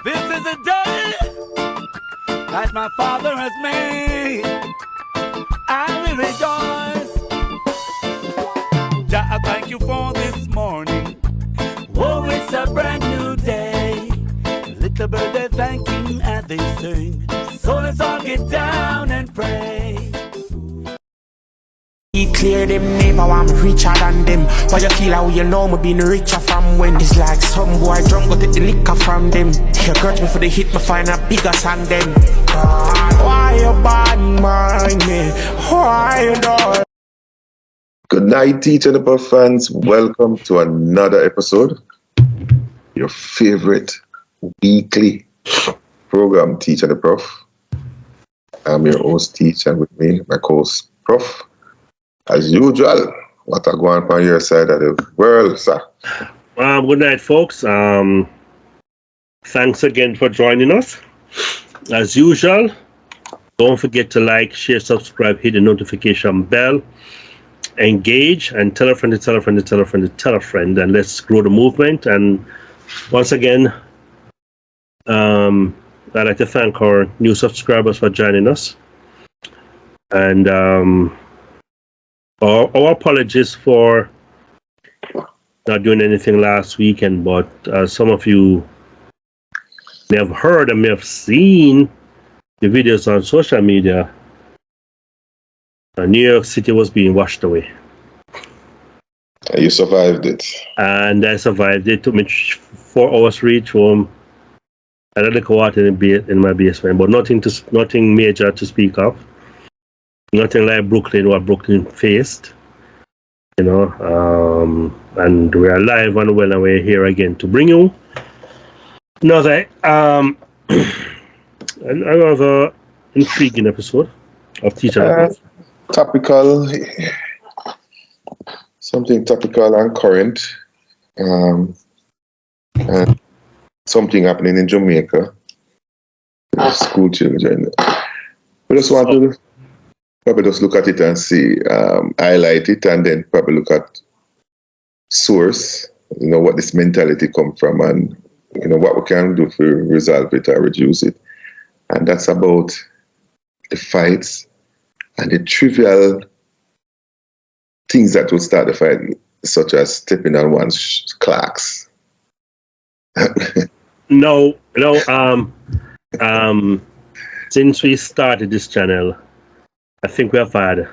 This is a day that my Father has made. I will rejoice. Jah, I thank you for this morning. Oh, it's a brand new day. Little bird, they're thanking and they sing. So let's all get down and pray. He clear them name, I want me richer than them. Why you feel how you know me being richer from when? It's like some boy drunk go take the liquor from them. You got me for the hit, me find a bigger song them. Why you bad mind me? Why you don't? Good night, Teacher the Prof fans. Welcome to another episode. Your favorite weekly program, Teacher the Prof. I'm your host, Teacher, and with me, my co-host, Prof. As usual, what are going on your side of the world, sir? Good night, folks. Thanks again for joining us. As usual, don't forget to like, share, subscribe, hit the notification bell, engage, and tell a friend to tell a friend to tell a friend to tell a friend, and let's grow the movement. And once again, I'd like to thank our new subscribers for joining us. And our apologies for not doing anything last weekend, but some of you may have heard and may have seen the videos on social media. New York City was being washed away. You survived it. And I survived. It took me 4 hours to reach home. I had a little water in my basement, but nothing major to speak of. Nothing like Brooklyn, what Brooklyn faced, you know, and we are live and well, and we're here again to bring you another another intriguing episode of Teacher. Topical, something topical and current, and something happening in Jamaica. School children. We just want to probably just look at it and see, highlight it, and then probably look at source, what this mentality come from, and, what we can do to resolve it or reduce it. And that's about the fights and the trivial things that will start the fight, such as stepping on one's clocks. No, since we started this channel, I think we have had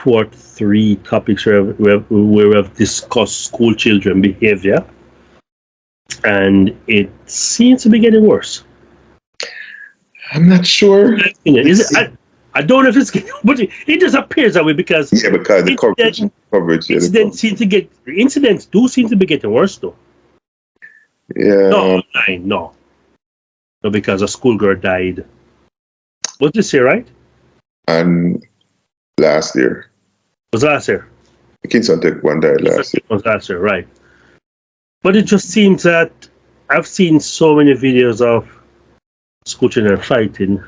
2 or 3 topics where we have discussed school children behavior, and it seems to be getting worse. I'm not sure. I don't know if it's getting, but it just appears that way because the coverage. Incidents do seem to be getting worse though. Yeah. No, online, no, because a schoolgirl died. Was this year, right? And last year. Was last year? The Kingston Tech one died last year. Was last year, right? But it just seems that I've seen so many videos of school children fighting.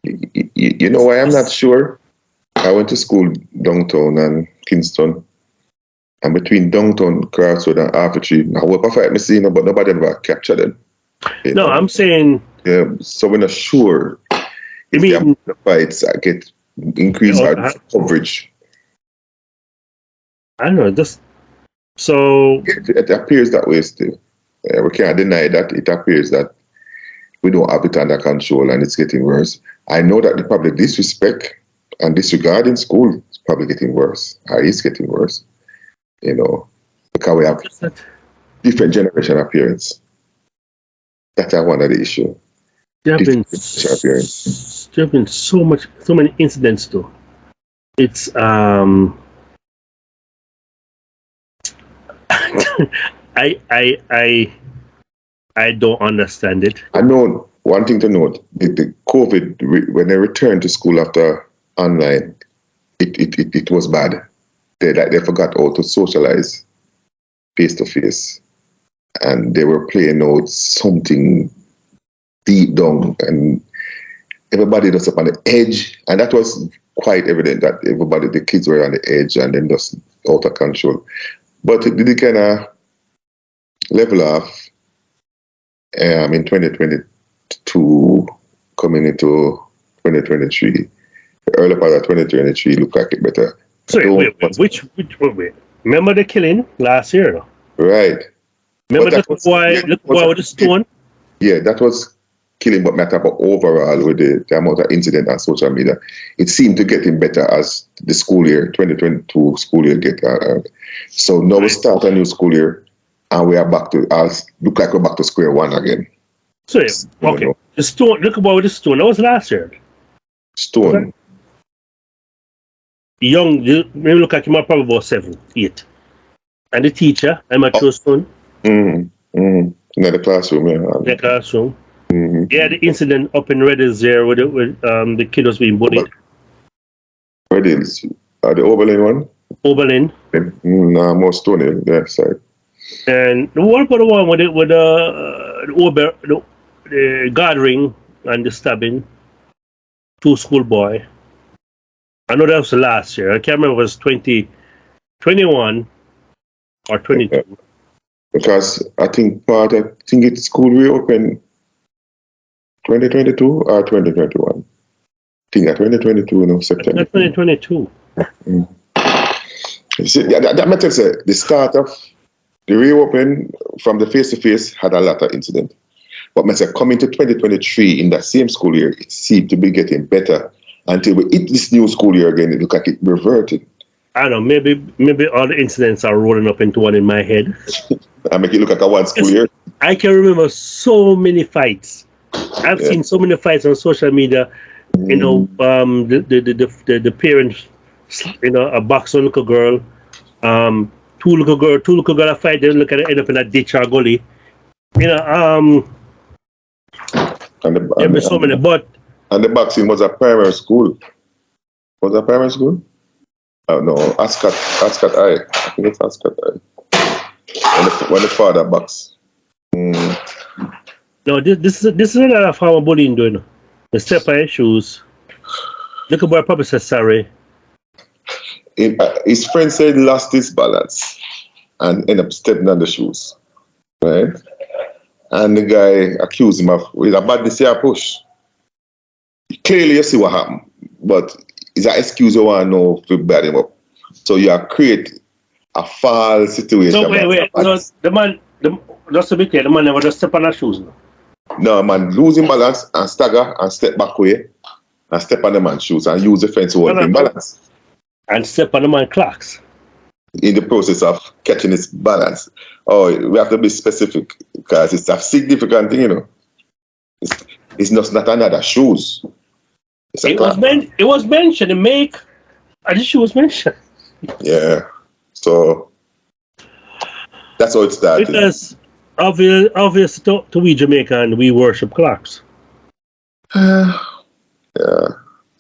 You know why I'm not sure? I went to school downtown and Kingston, and between downtown, Crossroad, and Arthur I hope I fight me seeing, but nobody ever captured them. No, I'm saying. Yeah, so we're not sure. You mean the fights get increased coverage? I don't know. Just so it appears that way still. We can't deny that it appears that we don't have it under control and it's getting worse. I know that the public disrespect and disregard in school is probably getting worse. Or is getting worse. Because we have different generation appearance. That's one of the issue. There have been so many incidents though. It's I don't understand it. I know one thing to note: the COVID, when they returned to school after online, it was bad. They forgot how to socialize face to face, and they were playing out something deep down, and everybody was up on the edge, and that was quite evident that the kids were on the edge and then just out of control. But it did kind of level off in 2022, coming into 2023. The early part of 2023 look like it better. Sorry, wait. Remember the killing last year? No? Right. Remember the boy with the stone? Yeah, that was killing, but matter about overall with the amount of incident on social media. It seemed to getting better as the school year, 2022 school year get. So now we start a new school year, and we are back to look like we're back to square one again. So okay, the stone. Look about the stone. That was last year. Stone. Okay. Young, maybe look like him probably about 7, 8. And the teacher, amateur stone. In the classroom, yeah. The classroom. Mm-hmm. Yeah, the incident up in Red Hills there with the kid was being bullied. Red Hills, the Oberlin one. Oberlin. No, more Stony Hill, that side. And what about the one with the gathering and the stabbing? 2 schoolboy. I know that was last year. I can't remember if it was 2021 or 22. Because I think it's school reopened 2022 or 2021. I think 2022, no, September. 2022. You see, that matters. The start of the reopen from the face-to-face had a lot of incident. But coming to 2023 in that same school year, it seemed to be getting better until we hit this new school year again. It looked like it reverted. I don't know. Maybe all the incidents are rolling up into one in my head. I make it look like a one school year. I can remember so many fights. I've seen so many fights on social media. You know, the parents, you know, a box a little girl, two little girl fight. They look at it, end up in a ditch or gully. You know, there's so many. But and the boxing was a primary school. Was it a primary school? Oh no, Ascot High. I think it's Ascot High. When the father box. No, this is another form of bullying doing. The step on his shoes. Look at boy probably said sorry. His friend said he lost his balance and ended up stepping on the shoes. Right? And the guy accused him of with a badness here push. Clearly you see what happened, but it's an excuse you want to know to bad him up. So you create a false situation. No, wait. No, the man, just to be clear, the man never just step on the shoes. No, man, losing balance and stagger and step back way and step on the man's shoes and use the fence to hold him balance. And step on the man's clocks. In the process of catching his balance. Oh, we have to be specific because it's a significant thing, you know. It's not another shoes. It was mentioned. I just was mentioned. Yeah. So that's how it started. Because obvious to we Jamaican, we worship clocks. Yeah.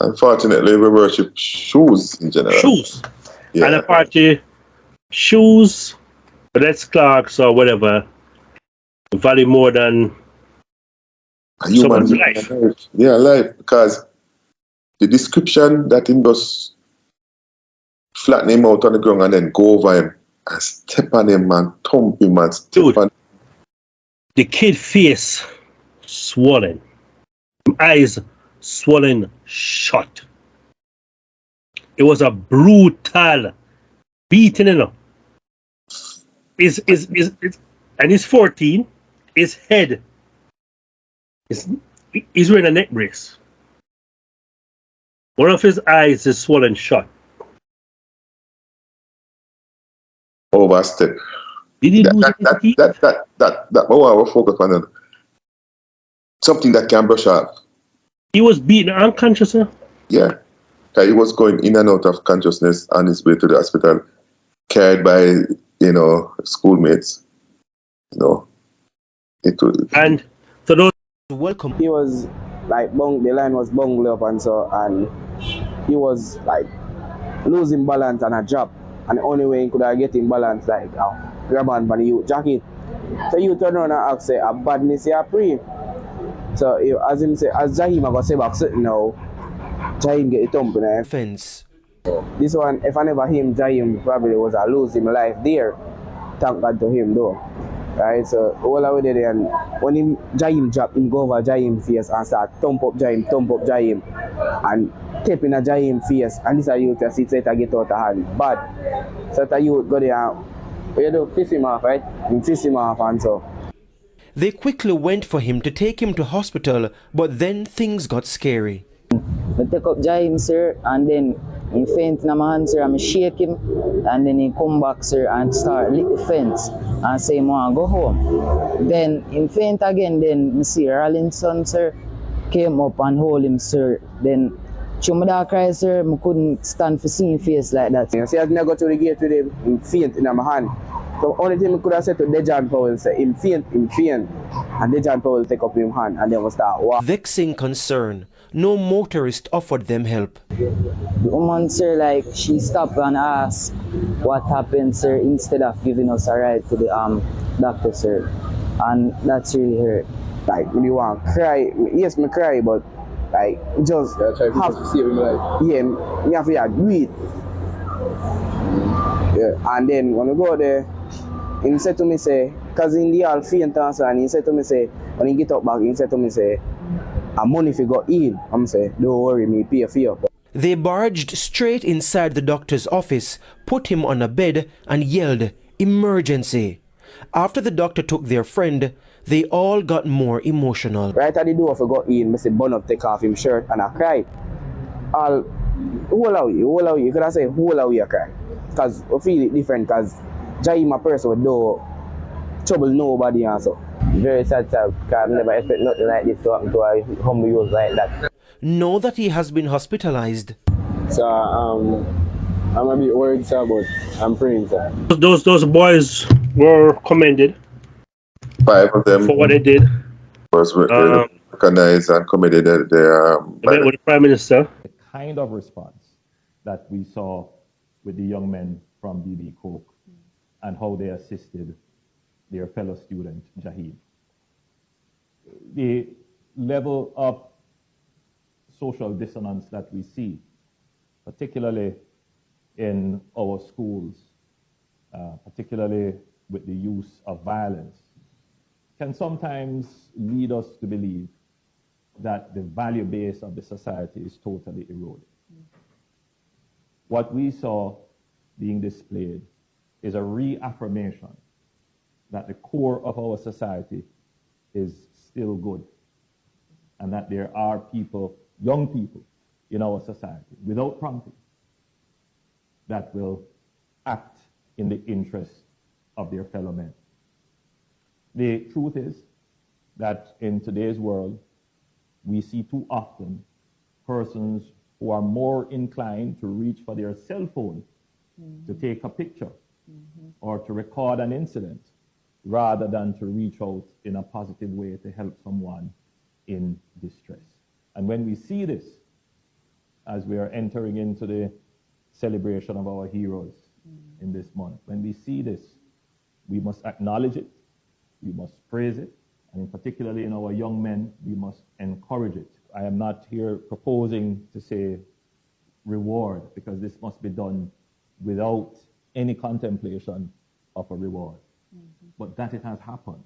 Unfortunately, we worship shoes in general. Shoes. Yeah. And a party, shoes, but that's clocks or whatever, value more than someone's life. Yeah, life. Because the description that him just flatten him out on the ground and then go over him and step on him and thump him and step on him. The kid face swollen, eyes swollen shut. It was a brutal beating, you know. Is and he's 14. His head he's wearing a neck brace. One of his eyes is swollen shut. Overstep. Did he lose that we'll focus on it. Something that can brush off. He was beaten unconscious, huh? Yeah. He was going in and out of consciousness on his way to the hospital, carried by, schoolmates. And so those welcome. He was like the line was bungling up and he was like losing balance on a drop. And the only way he could have getting balance like grab on the youth jacket. So you turn around and ask say a badness here pre. So as Jaheim I got say back sitting now, Jaheim get it thump in the fence. This one, if I never him, Jaheim probably was a losing life there. Thank God to him though. right? So all I did and when him Jaim drop, him go over Jaim face and start thump up Jaim, and tap in a Jaim face, and this a youth just sit to get out of hand. But so that youth go there, what you do? Fist him off, right? Him fist him off and so. They quickly went for him to take him to hospital, but then things got scary. I take up Jaim, sir, and then he faint in my hand, sir, and I shake him, and then he come back, sir, and start lick the fence and say, "Man, go home." Then he faint again, then I see Rollinson, sir, came up and hold him, sir. Then Chumada cry, sir, I couldn't stand for seeing face like that. You see, as I go to the gate with him, he faint in my hand. So only thing I could have said to Dejan Powell, say, him faint. And Dejan Powell take up him hand, and then we start walk. Vexing concern, no motorist offered them help. The woman, sir, like, she stopped and asked what happened, sir, instead of giving us a ride to the doctor, sir. And that's really hurt. Like, when you want to cry, yes, me cry, but like, just have to save him life. Yeah, me have to do it. Yeah, and then when we go there, he said to me, say, because in the all faint answer, and he said to me, say, when he get up back, he said to me, say, "I'm money if you got in." I'm say, "Don't worry, me pay for you." They barged straight inside the doctor's office, put him on a bed, and yelled, "Emergency!" After the doctor took their friend, they all got more emotional. Right at the door, if I got in, I said, "Bun up, take off him shirt," and I cried. Who allow you? You could have said, who allow you to cry? Because I feel it different, because Jaim a person with no trouble nobody and so. Very sad, sir, because I never expect nothing like this to happen to a humble youth like that. Know that he has been hospitalized. So, I'm a bit worried, sir, but I'm praying, sir. Those boys were commended 5 of them for what they did. was recognized and committed by With the Prime Minister. The kind of response that we saw with the young men from BB Coke and how they assisted their fellow student, Jaheem. The level of social dissonance that we see, particularly in our schools, particularly with the use of violence, can sometimes lead us to believe that the value base of the society is totally eroded. What we saw being displayed is a reaffirmation that the core of our society is still good, and that there are people, young people in our society, without prompting, that will act in the interest of their fellow men. The truth is that in today's world, we see too often persons who are more inclined to reach for their cell phone to take a picture or to record an incident rather than to reach out in a positive way to help someone in distress. And when we see this, as we are entering into the celebration of our heroes in this month, when we see this, we must acknowledge it, we must praise it, and particularly in our young men, we must encourage it. I am not here proposing to say reward, because this must be done without any contemplation of a reward. But that it has happened,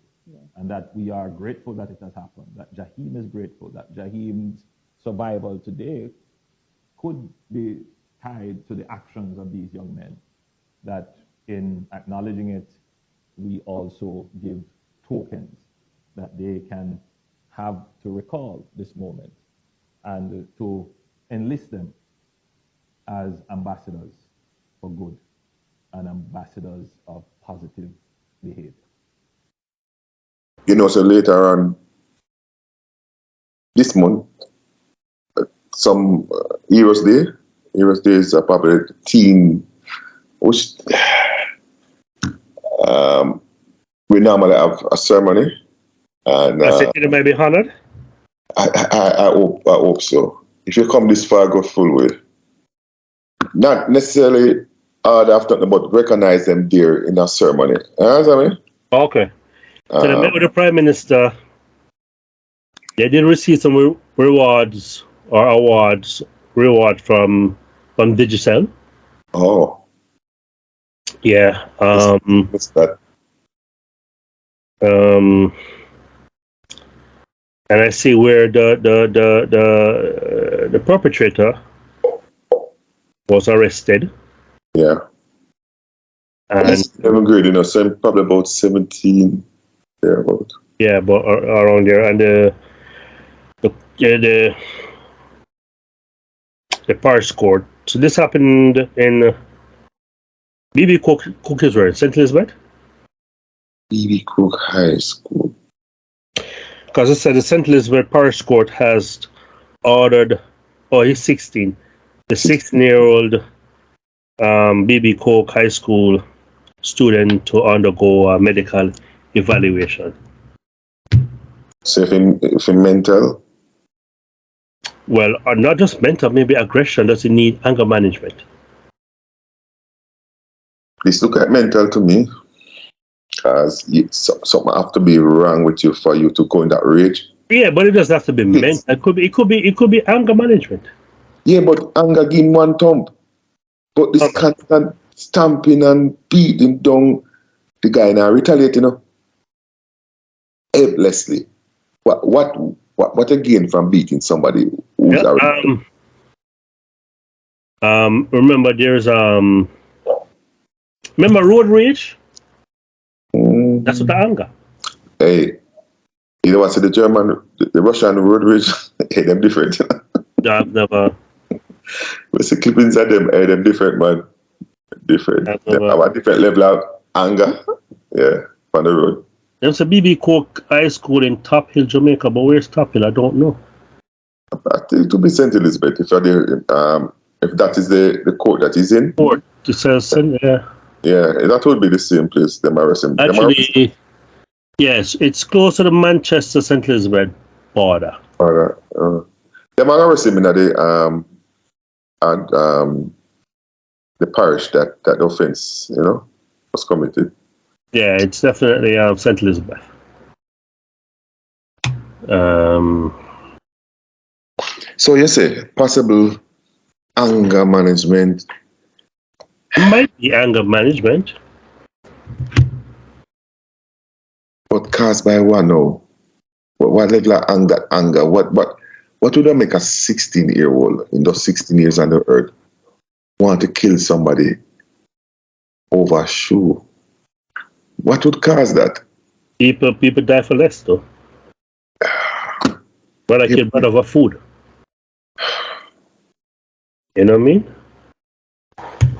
and that we are grateful that it has happened, that Jaheem is grateful, that Jaheem's survival today could be tied to the actions of these young men, that in acknowledging it, we also give tokens that they can have to recall this moment and to enlist them as ambassadors for good and ambassadors of positive behavior. You know, so later on this month, some Heroes Day. Heroes Day is a popular theme, which we normally have a ceremony, and I think it may be honored. I hope so. If you come this far, go full way. Not necessarily hard after, but recognize them there in a ceremony. You know what I mean? Okay. So they met with the Prime Minister. They did receive some rewards from Digicel. Oh. Yeah. What's that? And I see where the perpetrator was arrested. Yeah. And That's 11th grade, you know, so I'm probably about 17 thereabout. yeah, but around there, and the parish court. So this happened in BB Cook is where, St. Elizabeth? BB Cook High School. Because I said the St. Elizabeth Parish Court has ordered, he's 16, the 16-year-old BB Cook High School student to undergo a medical evaluation. So if in mental, Well, not just mental, maybe aggression. Does he need anger management? please look at mental to me, because something have to be wrong with you for you to go in that rage. Yeah, but it doesn't have to be mental. It could be anger management. Yeah, but anger give him one thump. But this constant stamping and beating down the guy now retaliate, you know, helplessly. What again from beating somebody who's Yeah, remember there's remember road rage? That's what the anger. Hey, you know what? So the Russian road rage, hey, them different. I've never. What's the clippings of them? Hey, them different, man. Different. They have a different level of anger. Yeah, on the road. There's a BB Cook High School in Top Hill, Jamaica, but where's Top Hill? I don't know. I think to be St. Elizabeth, if that is the court that he's in. Court, it says, yeah. Yeah, that would be the same place. Them arrest him. Actually, yes, it's close to the Manchester St. Elizabeth border. Them arrest him in the parish that the offense, you know, was committed. Yeah, it's definitely St. Elizabeth. So you say possible anger management. Might be anger management. But caused by what now? What level of anger? What would that make a 16-year-old in those 16 years on the earth want to kill somebody over a shoe? What would cause that? People die for less though. But I kill but over food. You know what I mean?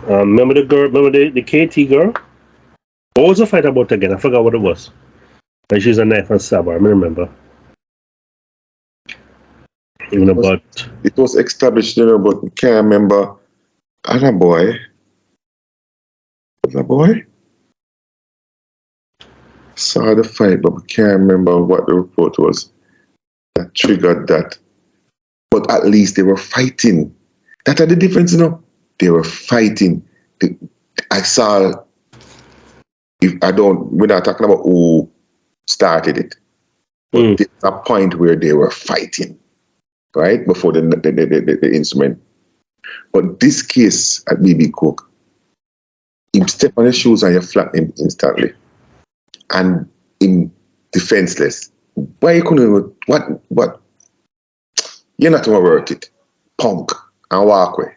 Remember the girl? Remember the KT girl? What was the fight about again? I forgot what it was. And she's a knife and stabber. I remember. You know, but it was established, you know, but I can't remember. Was a boy? Saw the fight, but I can't remember what the report was that triggered that. But at least they were fighting. That's the difference, you know. They were fighting. I saw. We're not talking about who started it, but there's a point where they were fighting, right before the instrument. But this case at BB Cook, him step on his shoes and you flat him instantly, and him defenseless. Why you couldn't? What? You're not gonna work it, punk, and walk away.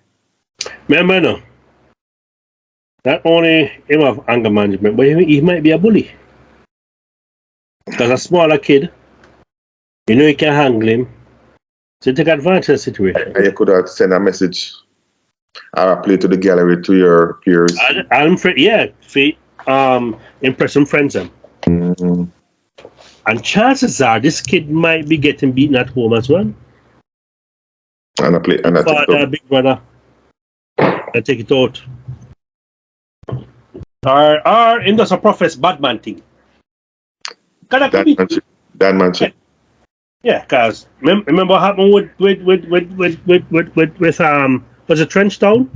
remember no. Not only him have anger management, but he might be a bully. Because a smaller kid, you know you can handle him. So you take advantage of the situation. And you could have sent a message or a play to the gallery to your peers. Impress some friends them. Mm-hmm. And chances are this kid might be getting beaten at home as well. And Father, big brother, I take it out. Or in just a profess bad man thing. Dan Manchip. Yeah, cause remember what happened with was it Trenchtown?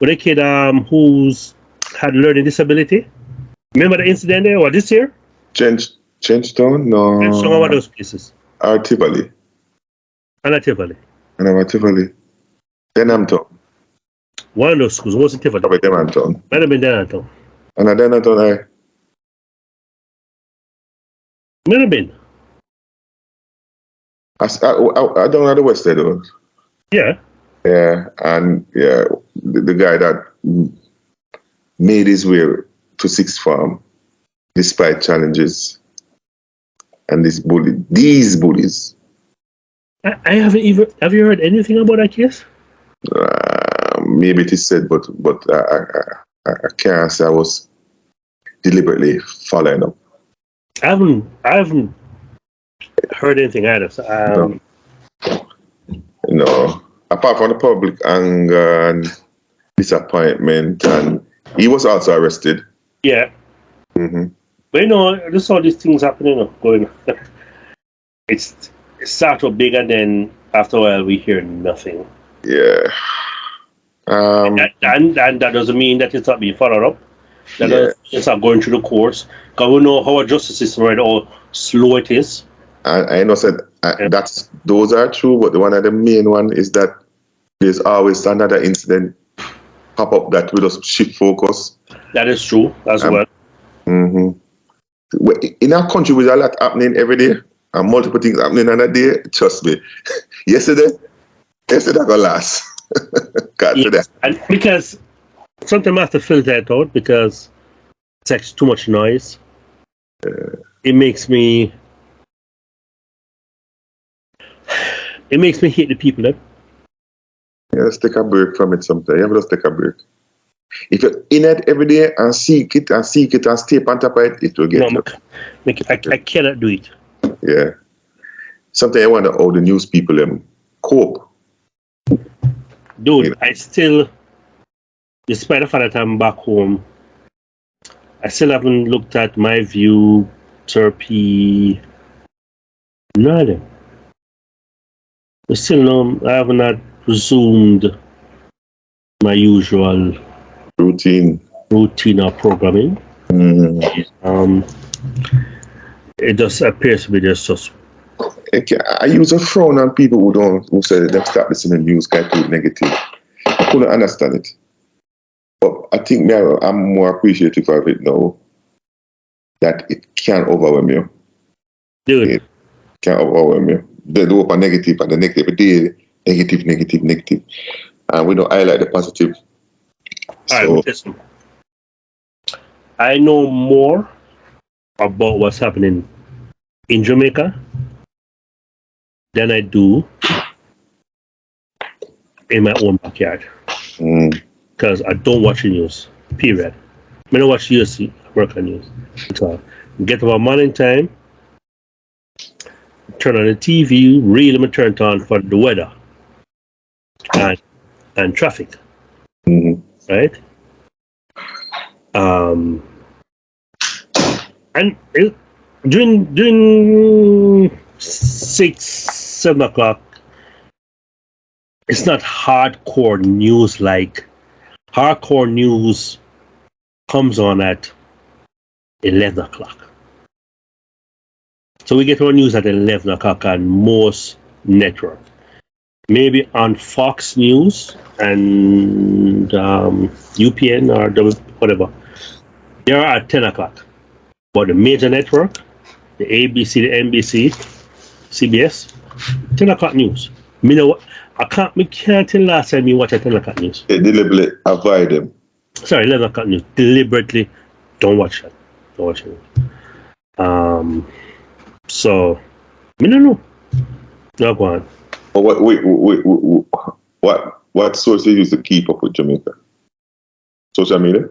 With a kid who's had learning disability. Remember the incident there? What this year? Trenchtown? No. Some of those places. Tivoli. And Tivoli. Tivoli. Denhamton. One of those schools wasn't Tivoli. Probably Denhamton. Might have been Denhamton. And Denhamton, Never been. I don't know the West Side though. Yeah. Yeah, and yeah, the guy that made his way to Sixth Farm despite challenges and these bullies. I haven't even. Have you heard anything about that case? Maybe it is said, but I can't say I was deliberately following up. I haven't heard anything either. So, No, apart from the public anger and disappointment, and he was also arrested. Yeah. Mm-hmm. But just all these things happening, going. It's start up big, and then after a while we hear nothing. Yeah. And that doesn't mean that it's not being followed up. It's not going through the course. Because we know how our justice system, right, how slow it is. I know said those are true, but one of the main one is that there's always another incident pop up that will just shift focus. That is true as well. Mm-hmm. In our country, with a lot happening every day and multiple things happening on a day, trust me. yesterday got last. Yes. And because sometimes I have to filter it out because it's actually too much noise. It makes me hate the people then. Yeah, let's take a break from it sometime. Yeah, let's take a break. If you're in it every day and seek it and stay on top of it, it will get you. I cannot do it. Yeah. Sometimes I wonder how the news people cope. Dude, I still, despite the fact that I'm back home, I still haven't looked at My View, Turpy, none of them. I have not resumed my usual routine or programming. Mm-hmm. It just appears to be just. I use a frown on people who say they start listening to news kind of negative. I couldn't understand it, but I think I'm more appreciative of it now. That it can overwhelm you. Dude, it can overwhelm you. They do up a negative and the negative, negative, and we don't highlight the positive. So listen, I know more about what's happening in Jamaica than I do in my own backyard. Because I don't watch the news, period. I don't watch USC, American news. So get about morning time, turn on the TV, really turn it on for the weather and traffic. Right? And during 6-7 o'clock, it's not hardcore news like hardcore news comes on at 11 o'clock. So we get our news at 11 o'clock on most networks. Maybe on Fox News and UPN or whatever. They're at 10 o'clock. But the major network, the ABC, the NBC, CBS, 10 o'clock news. I can't tell last time you watch a 10 o'clock news. They deliberately avoid them. Sorry, 11 o'clock news. Deliberately don't watch that. Don't watch it. So, I don't know. No, go on. What source you use to keep up with Jamaica? Social media?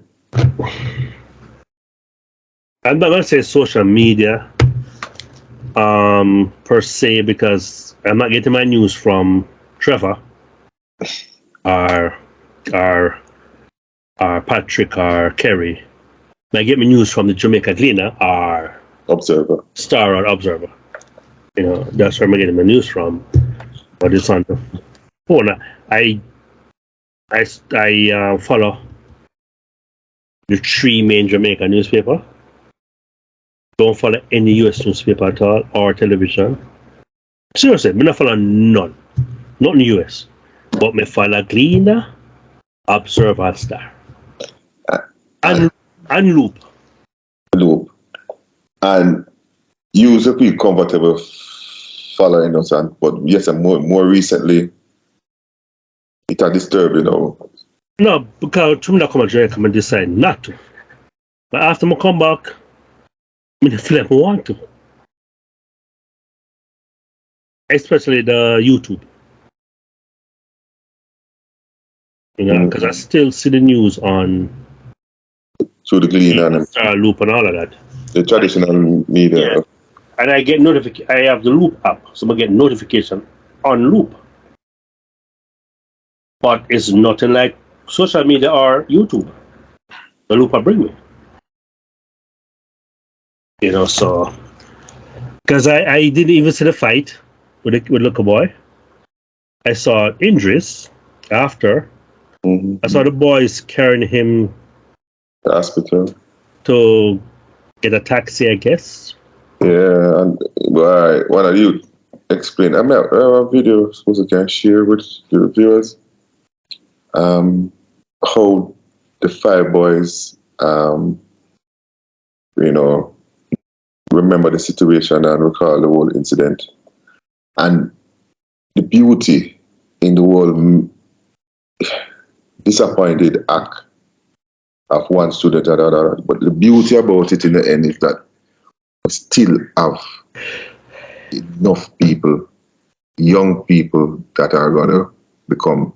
I'm not going to say social media per se, because I'm not getting my news from Trevor or Patrick or Kerry. I get my news from the Jamaica Gleaner or Observer. Star or Observer. That's where I'm getting my news from. But it's on the phone. I follow the 3 main Jamaican newspaper. Don't follow any US newspaper at all or television. Seriously, I don't follow none. Not in the US. But I follow Gleaner, Observer, Star. And Loop. And used to feel comfortable following us, but yes, and more recently, it had disturbed, you know. No, because from the come to Jamaica, I decide not to. But after I come back, I feel like I want to. Especially the YouTube. You know, because I still see the news on Through the Glean and Loop and all of that. the traditional media. Yeah. And I get notification. I have the Loop app, so I get notification on Loop. But it's nothing like social media or YouTube. The Loop will bring me. You know, so because I didn't even see the fight with Little Boy. I saw injuries after. I saw the boys carrying him The hospital. to get a taxi, I guess. Yeah, and one of you explain. I mean, a video supposed to can share with the viewers how the 5 boys, you know, remember the situation and recall the whole incident, and the beauty in the whole disappointed act of one student or the other. But the beauty about it in the end is that we still have enough people, young people, that are going to become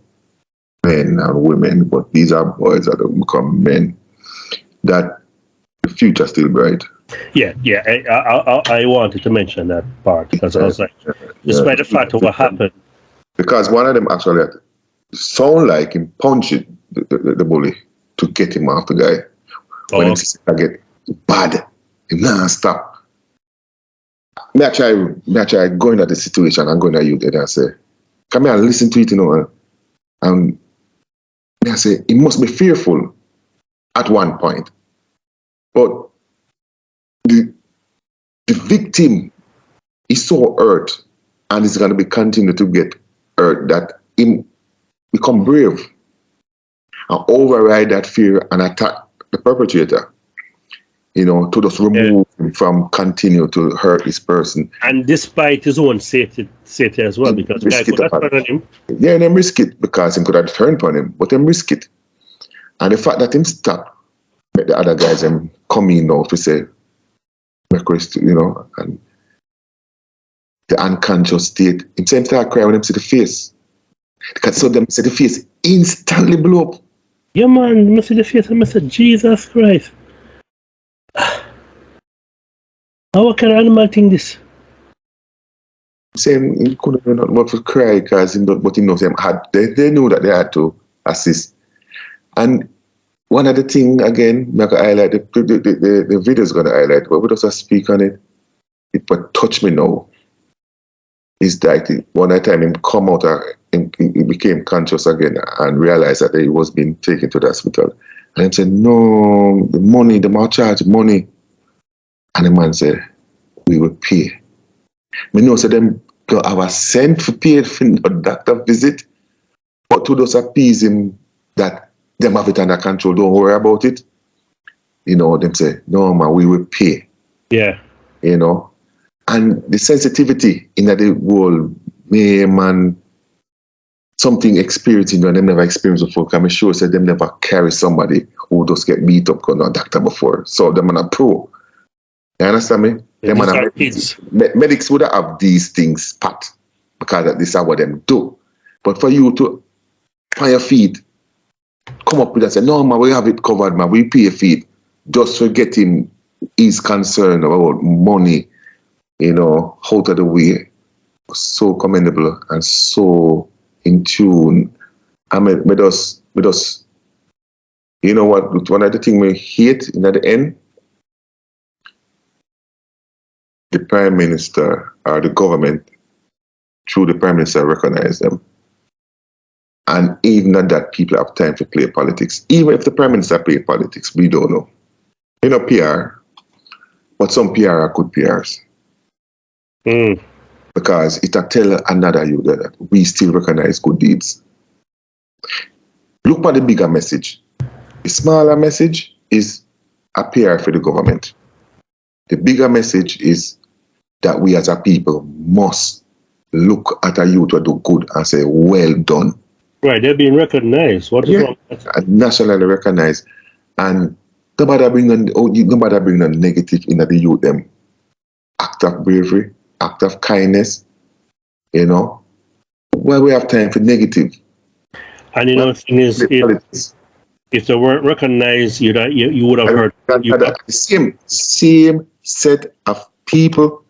men and women, but these are boys that will become men, that the future still bright. Yeah. I wanted to mention that part because I was like, despite the fact of what happened. Because one of them actually sound like him punched the bully to get him off the guy. When he get bad, he nah stop. Me I try going at the situation and going at you there and say, come here and listen to it, you know. And me I say, it must be fearful at one point. But the victim is so hurt and is going to be continue to get hurt that him become brave and override that fear and attack the perpetrator, you know, to just remove him from continue to hurt this person. And despite his own safety as well, because the guy could have turned on him. Yeah, them risk it because him could have turned on him, but them risk it. And the fact that him stop, make the other guys come in now to say, you know, and the unconscious state. Him say him start crying when him see the face. Because so them see the face instantly blow up. Yeah, man, I see the face and I said, Jesus Christ. How can an animal think this? Saying he couldn't do nothing but to cry because but he knows them they knew that they had to assist. And one of the things again, I'm gonna highlight the video is gonna highlight, but we just speak on it. It but touch me now. Is that one time him come out he became conscious again and realized that he was being taken to the hospital. And he said, no, the money, the man charge money. And the man said, we will pay. Me know so them don't have a cent for pay for the doctor visit, but to just appease him that them have it under control, don't worry about it. You know, them say, no man, we will pay. Yeah. You know. And the sensitivity in the whole man something experiencing and them never experienced before. I'm sure said them never carry somebody who just get beat up because not doctor before. So them are pro. You understand me? Medics would have these things pat because this is what them do. But for you to on your feet, come up with that and say, no man, we have it covered, man. We pay a fee just for getting his concern about money, you know, out of the way. So commendable and so in tune. I mean, with us, you know what? One of the things we hate in the end, the Prime Minister or the government, through the Prime Minister, recognize them. And even at that, people have time to play politics. Even if the Prime Minister play politics, we don't know. You know, PR, but some PR are good PRs. Because it will tell another you that we still recognize good deeds. Look at the bigger message. The smaller message is a PR for the government. The bigger message is that we as a people must look at a youth who do good and say, well done. Right, they're being recognized. What is wrong with that? And nationally recognized. And nobody bring no negative in the youth, them act of bravery, act of kindness, you know. Well, we have time for negative. And you know, the thing is, if they weren't recognized, you would have heard. The same set of people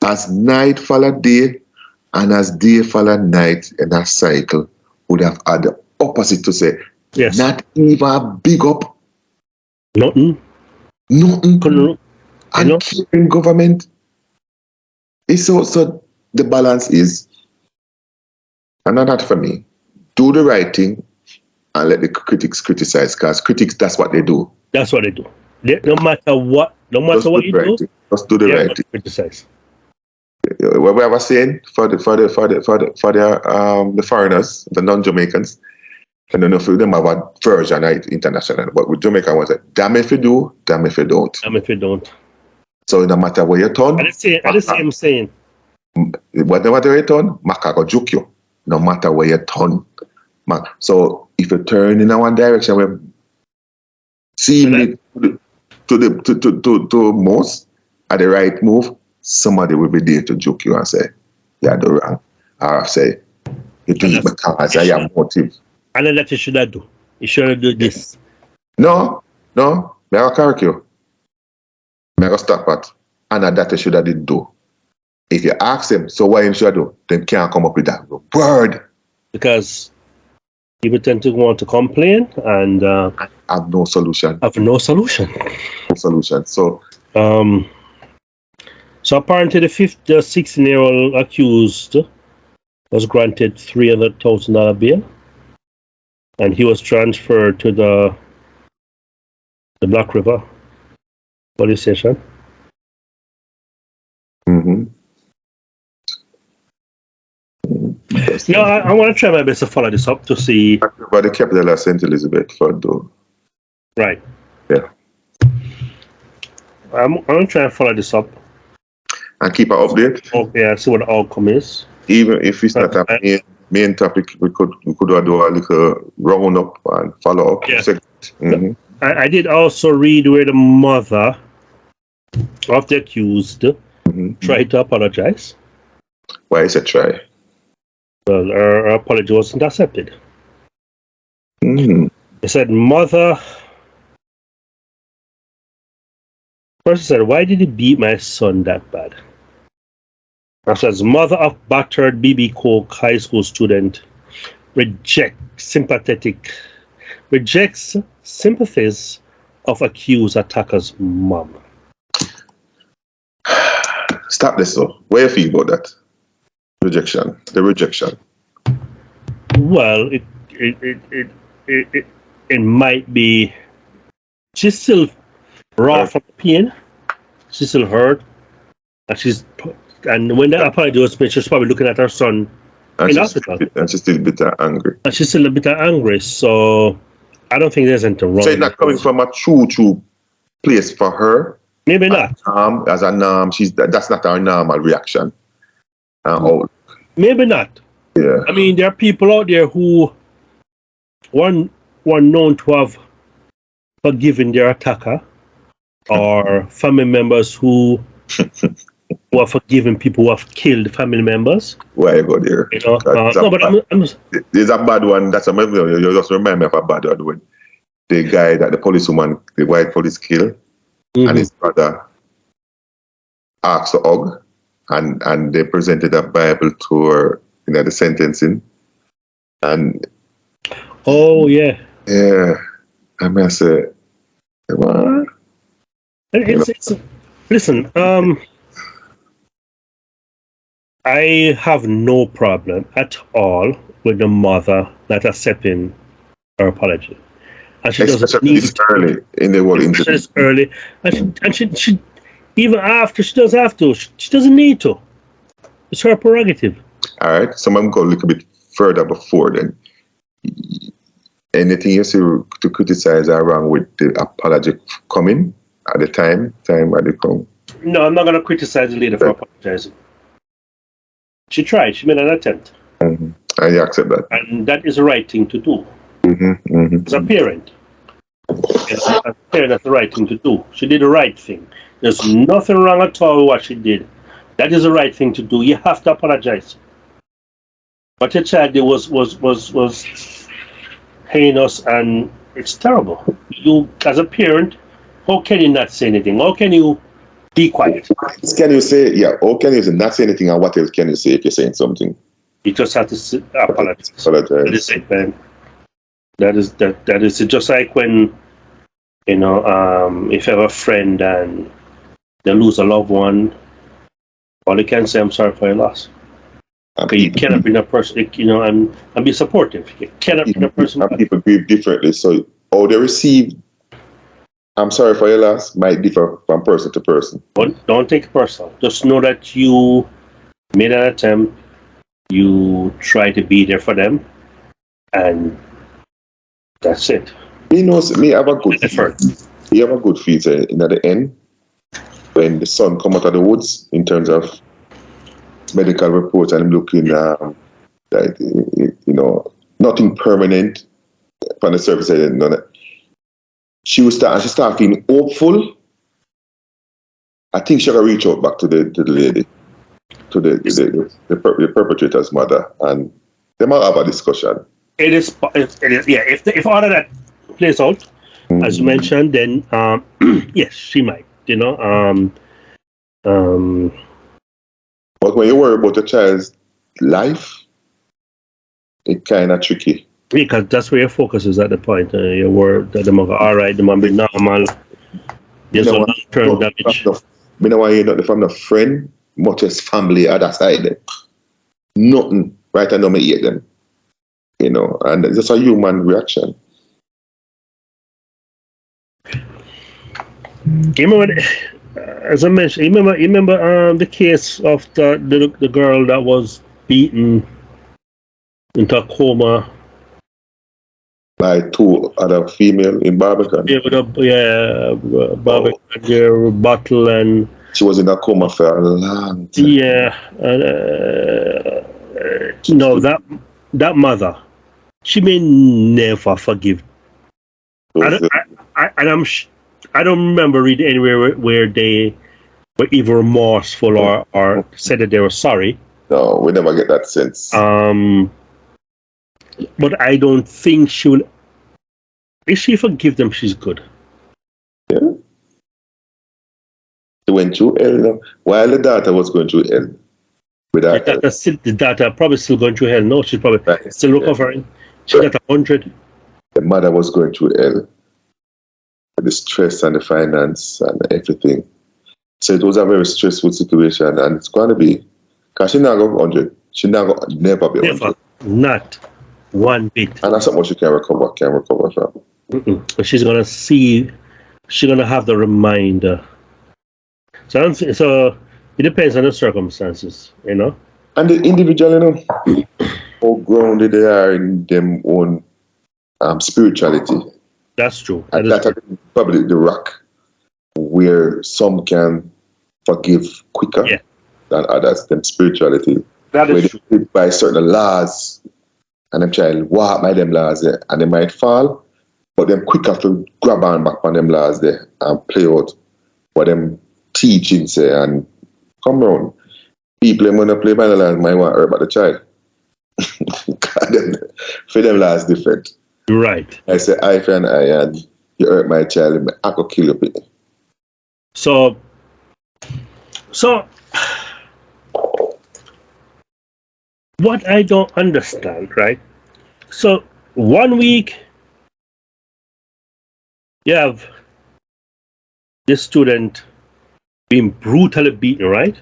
as night follow day and as day follow night in a cycle would have had the opposite to say. Yes. Not even a big up. Nothing. And keeping government. It's so the balance is, and not that for me, do the right thing and let the critics criticize, because critics, that's what they do. That's what they do. No matter what you do, just do the right thing. Criticize. What we were saying for the foreigners, the non-Jamaicans, I don't know if them have a version international, but with Jamaica, I want to say, damn if you do, damn if you don't. Damn if you don't. So no matter where you turn, the same saying. No matter where you turn, Maka go juke you. No matter where you turn. So if you turn in one direction where seemingly to most at the right move, somebody will be there to joke you and say, you're the wrong. Or say, you do it because I have motive. And then that you should do. You should do this. No. I will correct you. I will stop at. And that you should have do. If you ask them, so why you should do, then can't come up with that word. Because people tend to want to complain and have no solution. No solution. So apparently the 16-year-old accused was granted $300,000 bail, and he was transferred to the Black River police station. No, I want to try my best to follow this up to see. But the capital of St. Elizabeth for though. Right. Yeah. I'm going to try and follow this up. And keep an update. Okay, I see what the outcome is. Even if it's not a main topic, we could do a little round up and follow up. Yeah. I did also read where the mother of the accused tried to apologize. Why is it try? Well, her apology wasn't accepted. They said, mother... First said, why did he beat my son that bad? It says, mother of battered BB Coke high school student rejects sympathies of accused attacker's mom. Stop this though. What do you feel about that? The rejection. Well, it might be. She's still raw from the pain. She's still hurt, and when the apology was made, she's probably looking at her son in hospital. And she's still a bit angry. And she's still a bit angry. So I don't think there's anything wrong. So it's not coming from a true place for her. Maybe not. As a norm, that's not our normal reaction. Maybe not. Yeah. I mean, there are people out there who were known to have forgiven their attacker, or family members who have forgiven people who have killed family members. Why you go there? You know, there's a bad one. You just remind me of a bad one when the guy that the white police killed, and his brother asked to hug, and they presented a Bible to her, the sentencing, and yeah, I mean, I say, what? Listen, I have no problem at all with the mother not accepting her apology. And she doesn't need this early in the whole interview. It's early, and she even after she does have to, she doesn't need to. It's her prerogative. All right, so I'm going to go a little bit further before then. Anything you see to criticize are wrong with the apology coming at the time when they come? No, I'm not going to criticize the lady for apologizing. She tried. She made an attempt. Mm-hmm. And you accept that. And that is the right thing to do. Mm-hmm. Mm-hmm. As a parent. As a parent, that's the right thing to do. She did the right thing. There's nothing wrong at all with what she did. That is the right thing to do. You have to apologize. What your child did was heinous, and it's terrible. You, as a parent, how can you not say anything? How can you be quiet? Can you say, how can you not say anything, and what else can you say if you're saying something? You just have to apologize. Apologize. That is it, man. That is it. Just like when, if you have a friend and they lose a loved one, all you can say, I'm sorry for your loss. Because you cannot bring a person, and be supportive. You cannot bring a person. And people grieve differently, so how they receive I'm sorry for your loss might differ from person to person. But don't take it personal. Just know that you made an attempt, you try to be there for them, and that's it. Me have a good effort. You have a good feature in the end when the son come out of the woods in terms of medical reports and looking like nothing permanent from the surface. She started feeling hopeful. I think she got to reach out back to the lady, to the perpetrator's mother, and they might have a discussion. It is yeah. If all of that plays out, as you mentioned, then yes, she might. But when you worry about a child's life, it's kind of tricky. Because that's where your focus is at the point. You worry that the mother, all right, the mom be normal. There's no long-term damage. Me know why you're not from the friend, much as family other side. Nothing. Right now, me hate them. And it's just a human reaction. You remember, as I mentioned, you remember the case of the girl that was beaten into a coma by two other female in Barbican. Barbican, their bottle, and she was in a coma for a long time. Yeah, that mother, she may never forgive. I don't remember reading anywhere where they were either remorseful or said that they were sorry. No, we never get that sense. But I don't think she will. If she forgive them, she's good. Yeah. She went through hell while the daughter was going through hell. The daughter probably still going through hell. No, she's probably still recovering. She got 100. The mother was going through hell. The stress and the finance and everything. So it was a very stressful situation, and it's going to be, because she never got 100. She never be 100. Not one bit. And that's something she can recover from. But she's going to see, she's going to have the reminder. So it depends on the circumstances, And the individual, how grounded they are in their own spirituality. That's true. That's probably the rock where some can forgive quicker than others. Them spirituality, that is true. They live by certain laws, and them try to walk by them laws there, and they might fall, but them quicker to grab on back on them laws there and play out what them teaching say and come around. People when they play by the laws might want to hurt about the child. For them laws different. Right. I say eye for an eye, and you hurt my child, I could kill you. So what I don't understand, right? So 1 week you have this student being brutally beaten, right?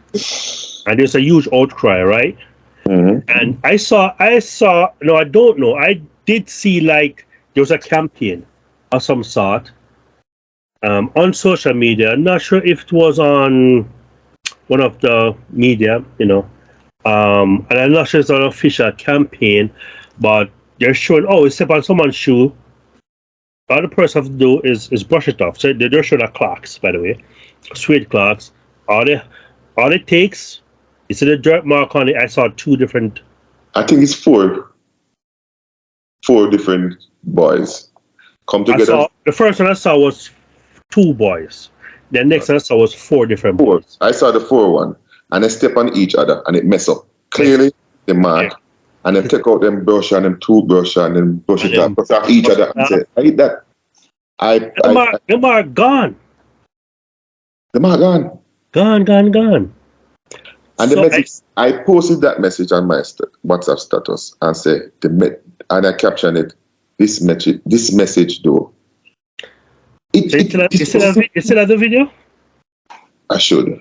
And there's a huge outcry, right? Mm-hmm. And I saw, no, I don't know. I did see like there was a campaign of some sort on social media. I'm not sure if it was on one of the media, and I'm not sure it's an official campaign, but they're showing, step on someone's shoe. All the person have to do is brush it off. So they're showing Clarks, by the way, suede Clarks, All it takes is a dirt mark on it. I saw 2 different. I think it's 4 different boys come together. The first one I saw was 2 boys. The next one I saw was 4 different 4. boys. I saw the 4 one, and they step on each other, and it mess up. Clearly, they mad, and they take out them brush and them toothbrush and then brush it up, brush off each other, and say, "I eat that." The mark gone. The mark gone. Gone. And the message, I posted that message on my WhatsApp status and say and I captioned it. This message though. You still have the video? I should.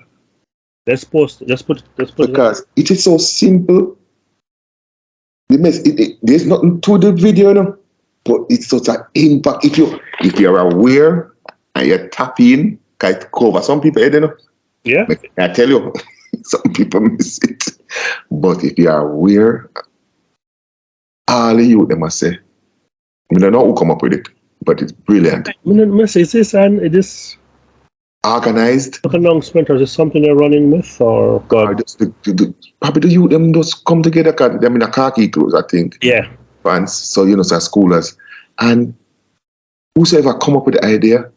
Let's post it. Let's put because it is so simple. There's nothing to the video, you know, but it's such an impact. If you're aware and you tap in, can it cover some people, you know? Yeah. I tell you, some people miss it. But if you are aware, all of you, they must say, I don't know who come up with it, but it's brilliant. Is this and it is organized? Announcement, or is it something they're running with, or God? Probably the youth them just come together. Them in a khaki clothes, I think. Yeah. Fans, so so schoolers, and whosoever come up with the idea,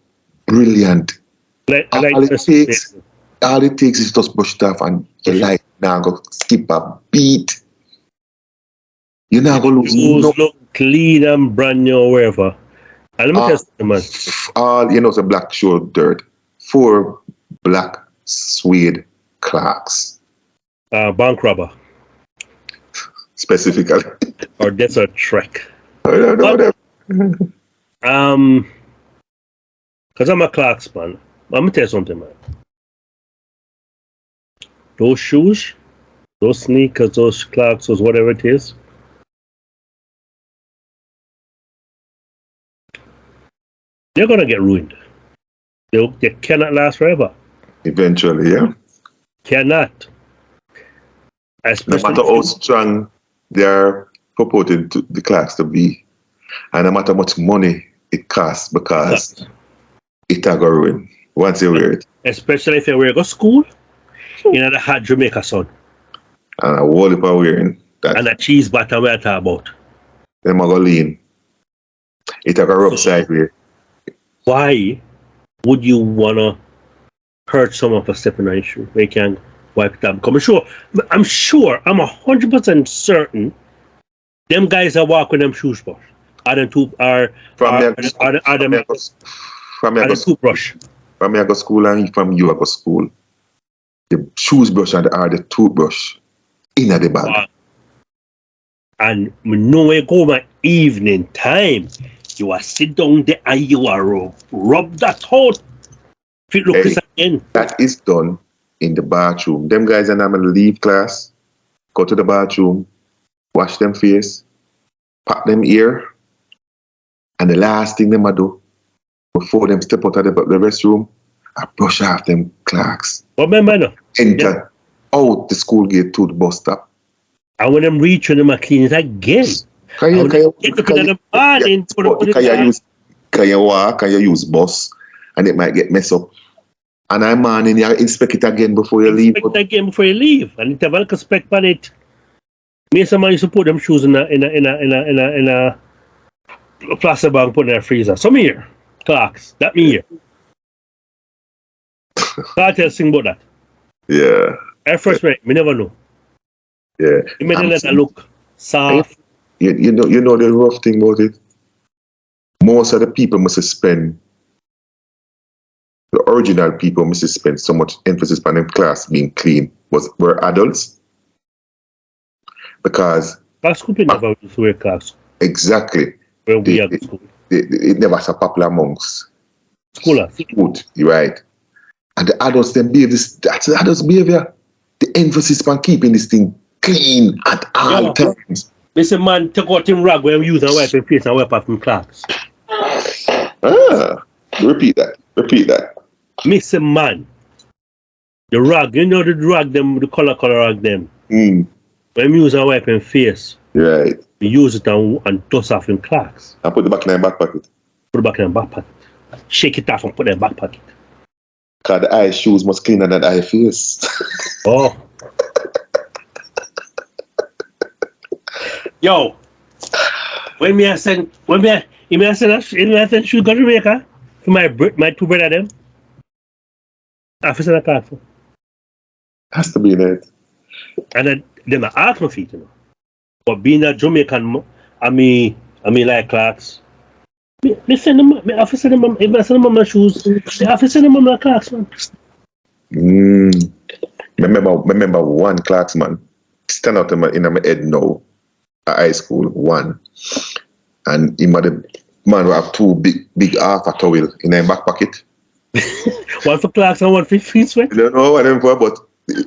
brilliant. All it takes is just brush it off, and you like now go skip a beat. You're not gonna lose. Look clean and brand new wherever. And let me tell you, man. All it's a black show dirt. 4 black suede Clarks. Bank robber. Specifically. Or Desert Trek. I don't know them. Because I'm a Clarks man. I'm gonna tell you something, man. Those shoes, those sneakers, those Clarks, those whatever it is, they're gonna get ruined. They cannot last forever. Eventually, yeah. Cannot. No matter how strong they are purported to the Clarks to be, and no matter how much money it costs, because it will go ruin once you wear it. Especially if you wear go school in the hot Jamaica sun. And a whole heap of wearing that. And a cheese batter we are talking about. Them are going to lean. It will go rub sideways. Why would you want to hurt someone for stepping on your shoe? They can wipe it up. I'm 100% certain them guys that walk with them shoes brush are them toothbrush. From me I go school and from you I go school. The shoes brush and the toothbrush in the bag. Wow. And when you go my evening time, you are sit down there and you are rub that out. That is done in the bathroom. Them guys and I'm gonna leave class, go to the bathroom, wash them face, pat them ear, and the last thing them I do before them step out of the restroom, I brush off them Clarks. Enter out the school gate to the bus stop. And when them reach them, I clean it again. Can you walk? Can you use bus? And it might get messed up. And I'm and you inspect it again before you leave. Inspect it again before you leave. And if you have a spec on it, me and somebody used to put them shoes in a plastic bag, put in a freezer. Some here, Clarks. That me here. Can't tell thing about that. Yeah. At first, me never know. Yeah. You made it look soft. You know the rough thing about it? Most of the people must spend, the original people must spend so much emphasis on them class being clean were adults. Because class school never used to wear class. Exactly. When we are at school. It never was popular amongst schoolers. You're right. And the adults then behave that's the adults' behavior. The emphasis on keeping this thing clean at all times. Mr. Man, take out him rag when we use and wipe his face and wipe off him Clarks. Repeat that. Mr. Man, the rag, you know the rag them, the color rag them. When we use and wipe him face, right. We use it and dust off him Clarks. And put it back in the back pocket. Shake it off and put it in the back pocket. Because the eye shoes must cleaner than the eye face. Oh. Yo, when me I send shoe go to Jamaica for my two brother them. Officer in a car for. Has to be that. And then them I ask my feet, you know. But being a Jamaican, I mean like Clarks. Me send them, me officer them, if I send them my shoes, the officer them my Clarks, man. Remember one Clarks man stand out in my head now at high school, one. And him the man who have two big half a towel in their back pocket. One for Clarks and one for Fitzway. I don't know what them for, but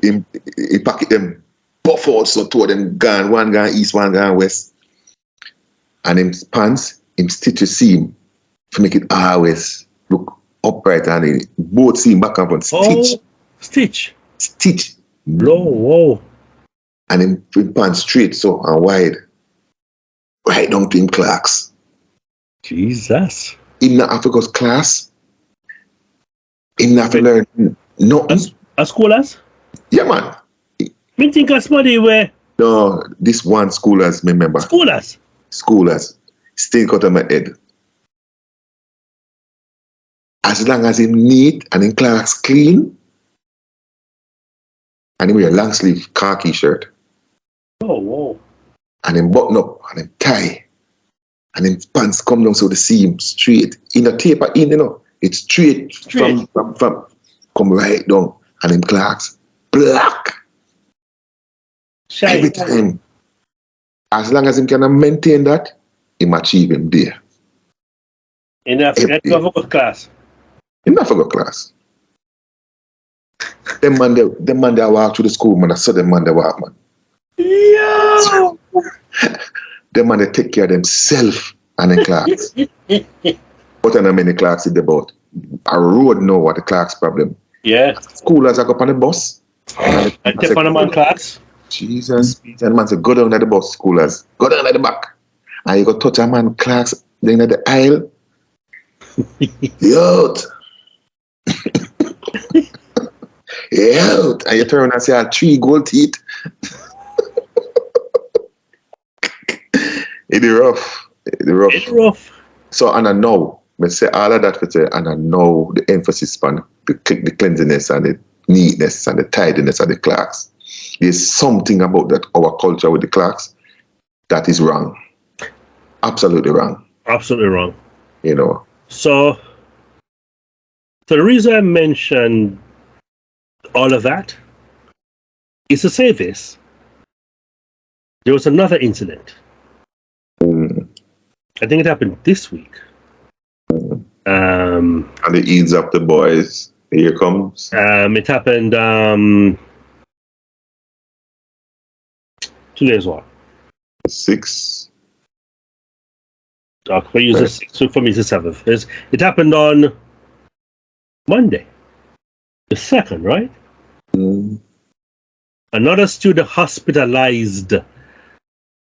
he packet them buff out, so two of them gone, one gone east, one gone west. And him pants, him stitch a seam to make it always look upright, and it both seam back and front. Stitch. Whoa. And him pants straight so and wide. Right down to him Clarks. Jesus. Him not have to go to class. Him not have to learn nothing. As school as? Yeah, man. Me think as somebody where. No, this one schoolers, remember. Schoolers. Still cut on my head. As long as him neat and him Clarks clean, and him wear a long sleeve khaki shirt. Oh, whoa. And him button up and him tie. And him pants come down so the seam straight. In a taper in, you know. It's straight. From come right down. And him Clarks black. Shine. Every time. As long as him can maintain that, him achieve him there. Enough for class. Enough for class. Them man they walk through the school, man. I saw them man they walk, man. Yo! Them man they take care of themselves and in class. What are many clerks in the boat? A road know what the clerk's problem. Yeah. Schoolers are up on the bus. And take on the man clerks. Jesus. And the man say, go down at the bus, schoolers. Go down at the back. And you go touch a man clerks then at the aisle. Youth. Youth. And you turn and say, 3 gold teeth. It's rough. So, and I know, let's say all of that for say, and I know the emphasis on the cleanliness and the neatness and the tidiness of the clerks. There's something about that, our culture with the clerks, that is wrong. Absolutely wrong. Absolutely wrong. You know. So the reason I mentioned all of that is to say this. There was another incident. I think it happened this week. And the ease up the boys. Here comes. It happened 2 days what? 6. For you, right. 6, so for me, it's the 7th. It happened on Monday, the 2nd, right? Another student hospitalized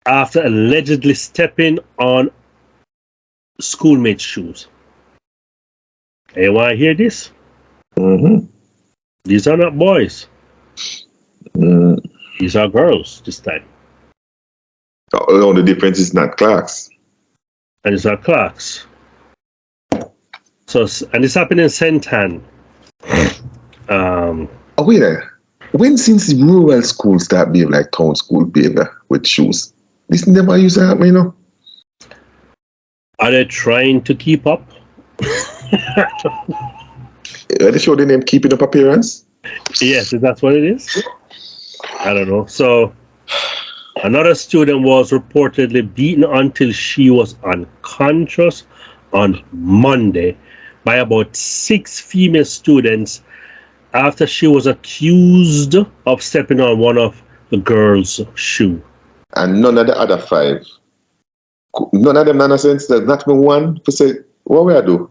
after allegedly stepping on schoolmates' shoes. You want to hear this? These are not boys. These are girls this time. The only difference is not class. And it's not Clarks. So, and it's happening in St. Ann. Wait there. When since rural schools start behaving like town school behavior with shoes? This never used to happen, you know? Are they trying to keep up? Are they show the name Keeping Up Appearance? Yes, that's what it is. I don't know. So, another student was reportedly beaten until she was unconscious on Monday by about 6 female students after she was accused of stepping on one of the girls' shoe. And none of the other 5. None of them nonsense. There's not been one to say, what will I do?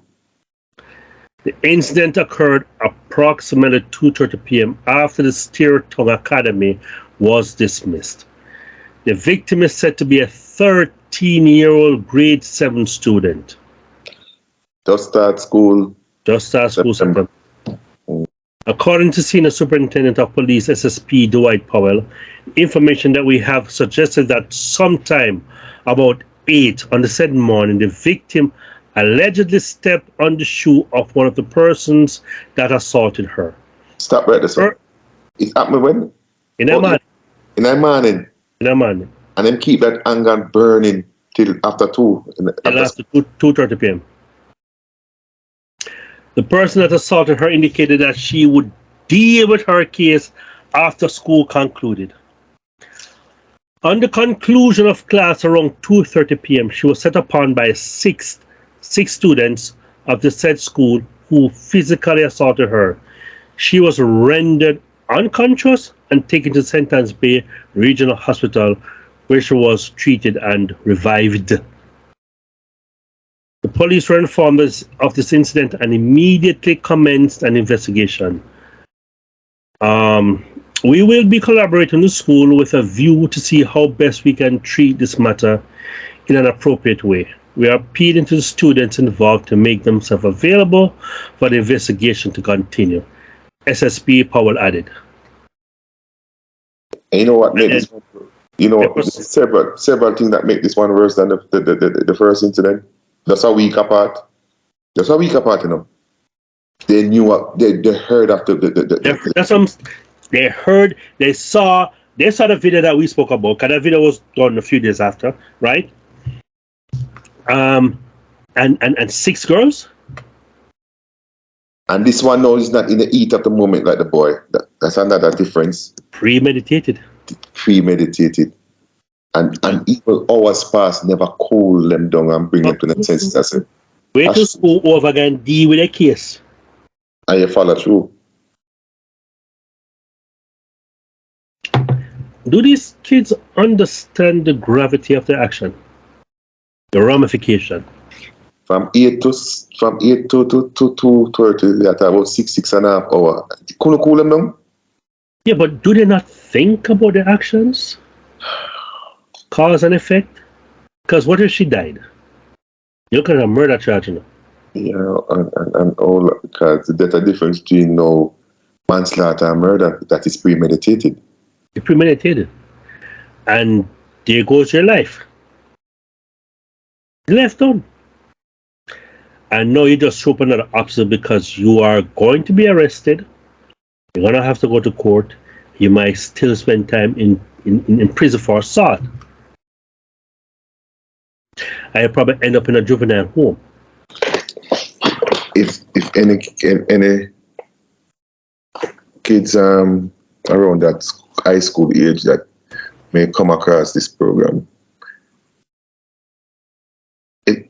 The incident occurred approximately 2:30 p.m. after the Steerton Academy was dismissed. The victim is said to be a 13-year-old grade 7 student. Just start school. September. According to Senior Superintendent of Police SSP Dwight Powell, information that we have suggested that sometime about 8 on the said morning, the victim allegedly stepped on the shoe of one of the persons that assaulted her. Stop right there. It happened when? In a man. In the morning. In a man. And then keep that anger burning till after 2. Till after 2:30 p.m. The person that assaulted her indicated that she would deal with her case after school concluded. On the conclusion of class around 2:30 p.m., she was set upon by six students of the said school who physically assaulted her. She was rendered unconscious and taken to St. Anne's Bay Regional Hospital, where she was treated and revived. The police were informed of this incident and immediately commenced an investigation. We will be collaborating with the school with a view to see how best we can treat this matter in an appropriate way. We are appealing to the students involved to make themselves available for the investigation to continue. SSP Powell added. And you know what made this one, several things that make this one worse than the first incident. That's a week apart. That's a week apart, you know. They knew what they heard after they heard, they saw the video that we spoke about, because that video was done a few days after, right? And 6 girls. And this one now is not in the heat of the moment like the boy. That's another difference. Premeditated. And even hours pass, never cool them down and bring them to the senses. Wait till school over again, deal with a case. And you follow through. Do these kids understand the gravity of their action? The ramification? From 8 to 2:30, that about 6.5 hours. Couldn't cool them down? Yeah, but do they not think about their actions? Cause and effect? Because what if she died? You look at a murder charge, you know. Yeah, and all, because there's a difference between manslaughter and murder that is premeditated. It's premeditated. And there goes your life. Left on. And now you just show up another obstacle because you are going to be arrested. You're going to have to go to court. You might still spend time in prison for assault. And you probably end up in a juvenile home. If any kids around that high school age that may come across this program,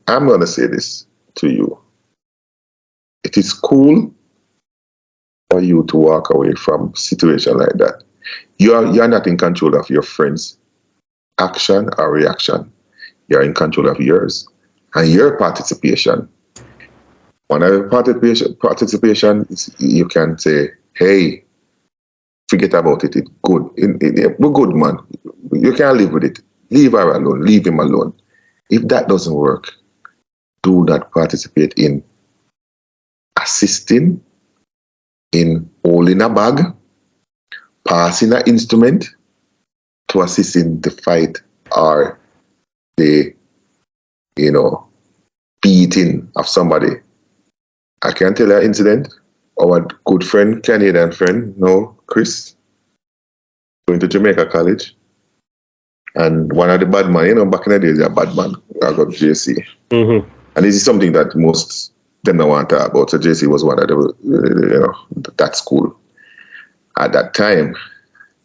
I'm going to say this to you. It is cool for you to walk away from a situation like that. You're not in control of your friend's action or reaction. You're in control of yours and your participation. One of the participation is you can say, hey, forget about it. It's good. We're good, man. You can't live with it. Leave her alone. Leave him alone. If that doesn't work, do not participate in assisting, in holding a bag, passing an instrument to assist in the fight or the, beating of somebody. I can tell you an incident. Our good friend, Canadian friend, Chris, going to Jamaica College. And one of the bad men, back in the days, a bad man, I got JC. Mm-hmm. And this is something that most them don't want to talk about. So JC was one of the, that school. At that time,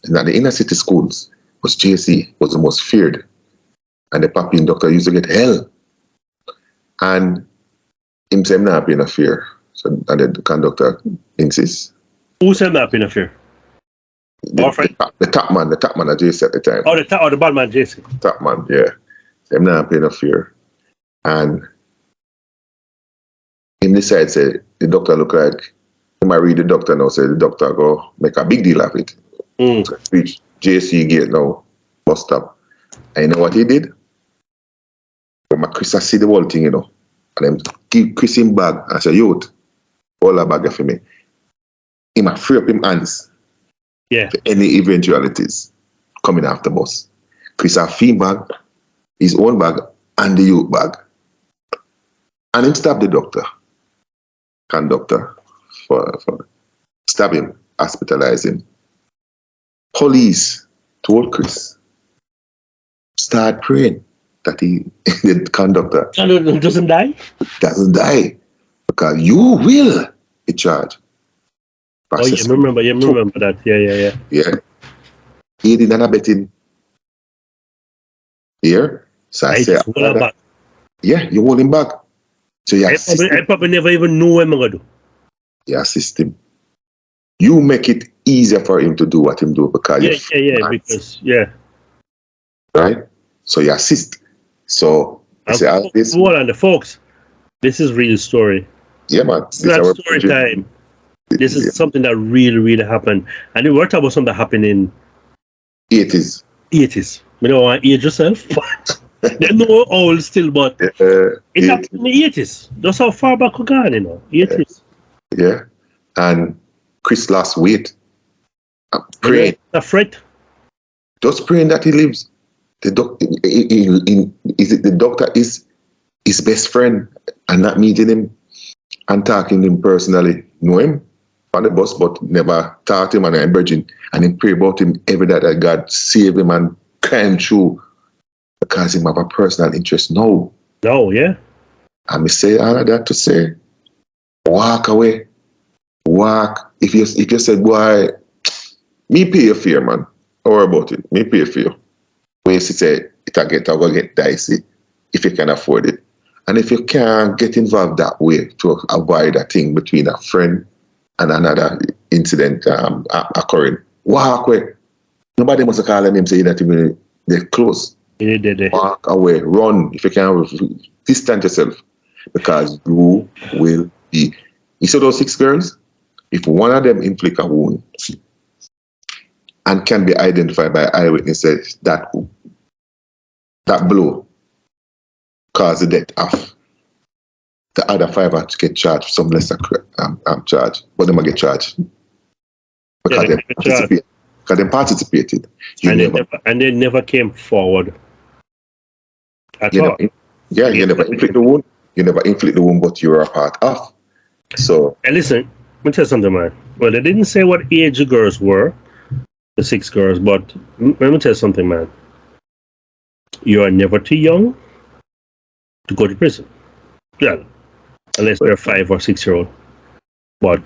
in the inner city schools, was JC was the most feared. And the papi and doctor used to get hell. And him said not being a fear. So and then the conductor insists. Who said not being a fear? The top man at JC at the time. Oh, the bad man JC. Top man, yeah. Him not being a fear. And him decide say the doctor look like him I read the doctor now, say the doctor go make a big deal of it. So reach JC gate now, bus stop. And you know what he did? But Chris see the whole thing, and then give Chris him bag and say, youth, hold a bag for me. He might free up him hands Yeah. for any eventualities coming after us. Chris have fee bag, his own bag, and the youth bag. And him stab the conductor, for stab him, hospitalize him. Police told Chris, start praying that the conductor Doesn't die? doesn't die, because you will be charged. Oh, you remember that. Yeah. Yeah. He did not betting. Here. So I say, hold him back. yeah, you hold him back. So you assist him. I probably never even know what I'm going to do. You assist him. You make it easier for him to do what him do because right? So you assist. So I say, this. Hold on, the folks. This is real story. Yeah, man. It's not story time. This is something that really, really happened. And we're talking about something that happened in 80s. You don't want to age yourself. They're no old still, but it happened in the 80s. That's how far back we're going, 80s. Yeah. And Chris lost weight. Praying. A threat. Just praying that he lives. The doctor is his best friend, and not meeting him and talking to him personally. Know him on the bus, but never talk to him and encouraging and then pray about him every day that God save him and climb through because him have a personal interest. No, yeah. And me say all of that to say, walk away. Walk. If you said, boy, me pay your fare, man. Don't worry about it. Me pay your fare. When you say it'll get dicey if you can afford it. And if you can't get involved that way to avoid a thing between a friend and another incident occurring, walk away. Nobody must call him and say that they're close. Walk away, run. If you can, distance yourself, because you will be. You saw those 6 girls? If one of them inflict a wound and can be identified by eyewitnesses, that blow caused the death of the other 5 have to get charged for some lesser charge, but they might get charged because they participated. And they never came forward at all. You never inflict the wound. You never inflict the wound, but you're a part of. So. And listen, let me tell you something, man. Well, they didn't say what age the girls were, the 6 girls, but let me tell you something, man. You are never too young to go to prison. Yeah. Unless they're 5 or 6 year old. But,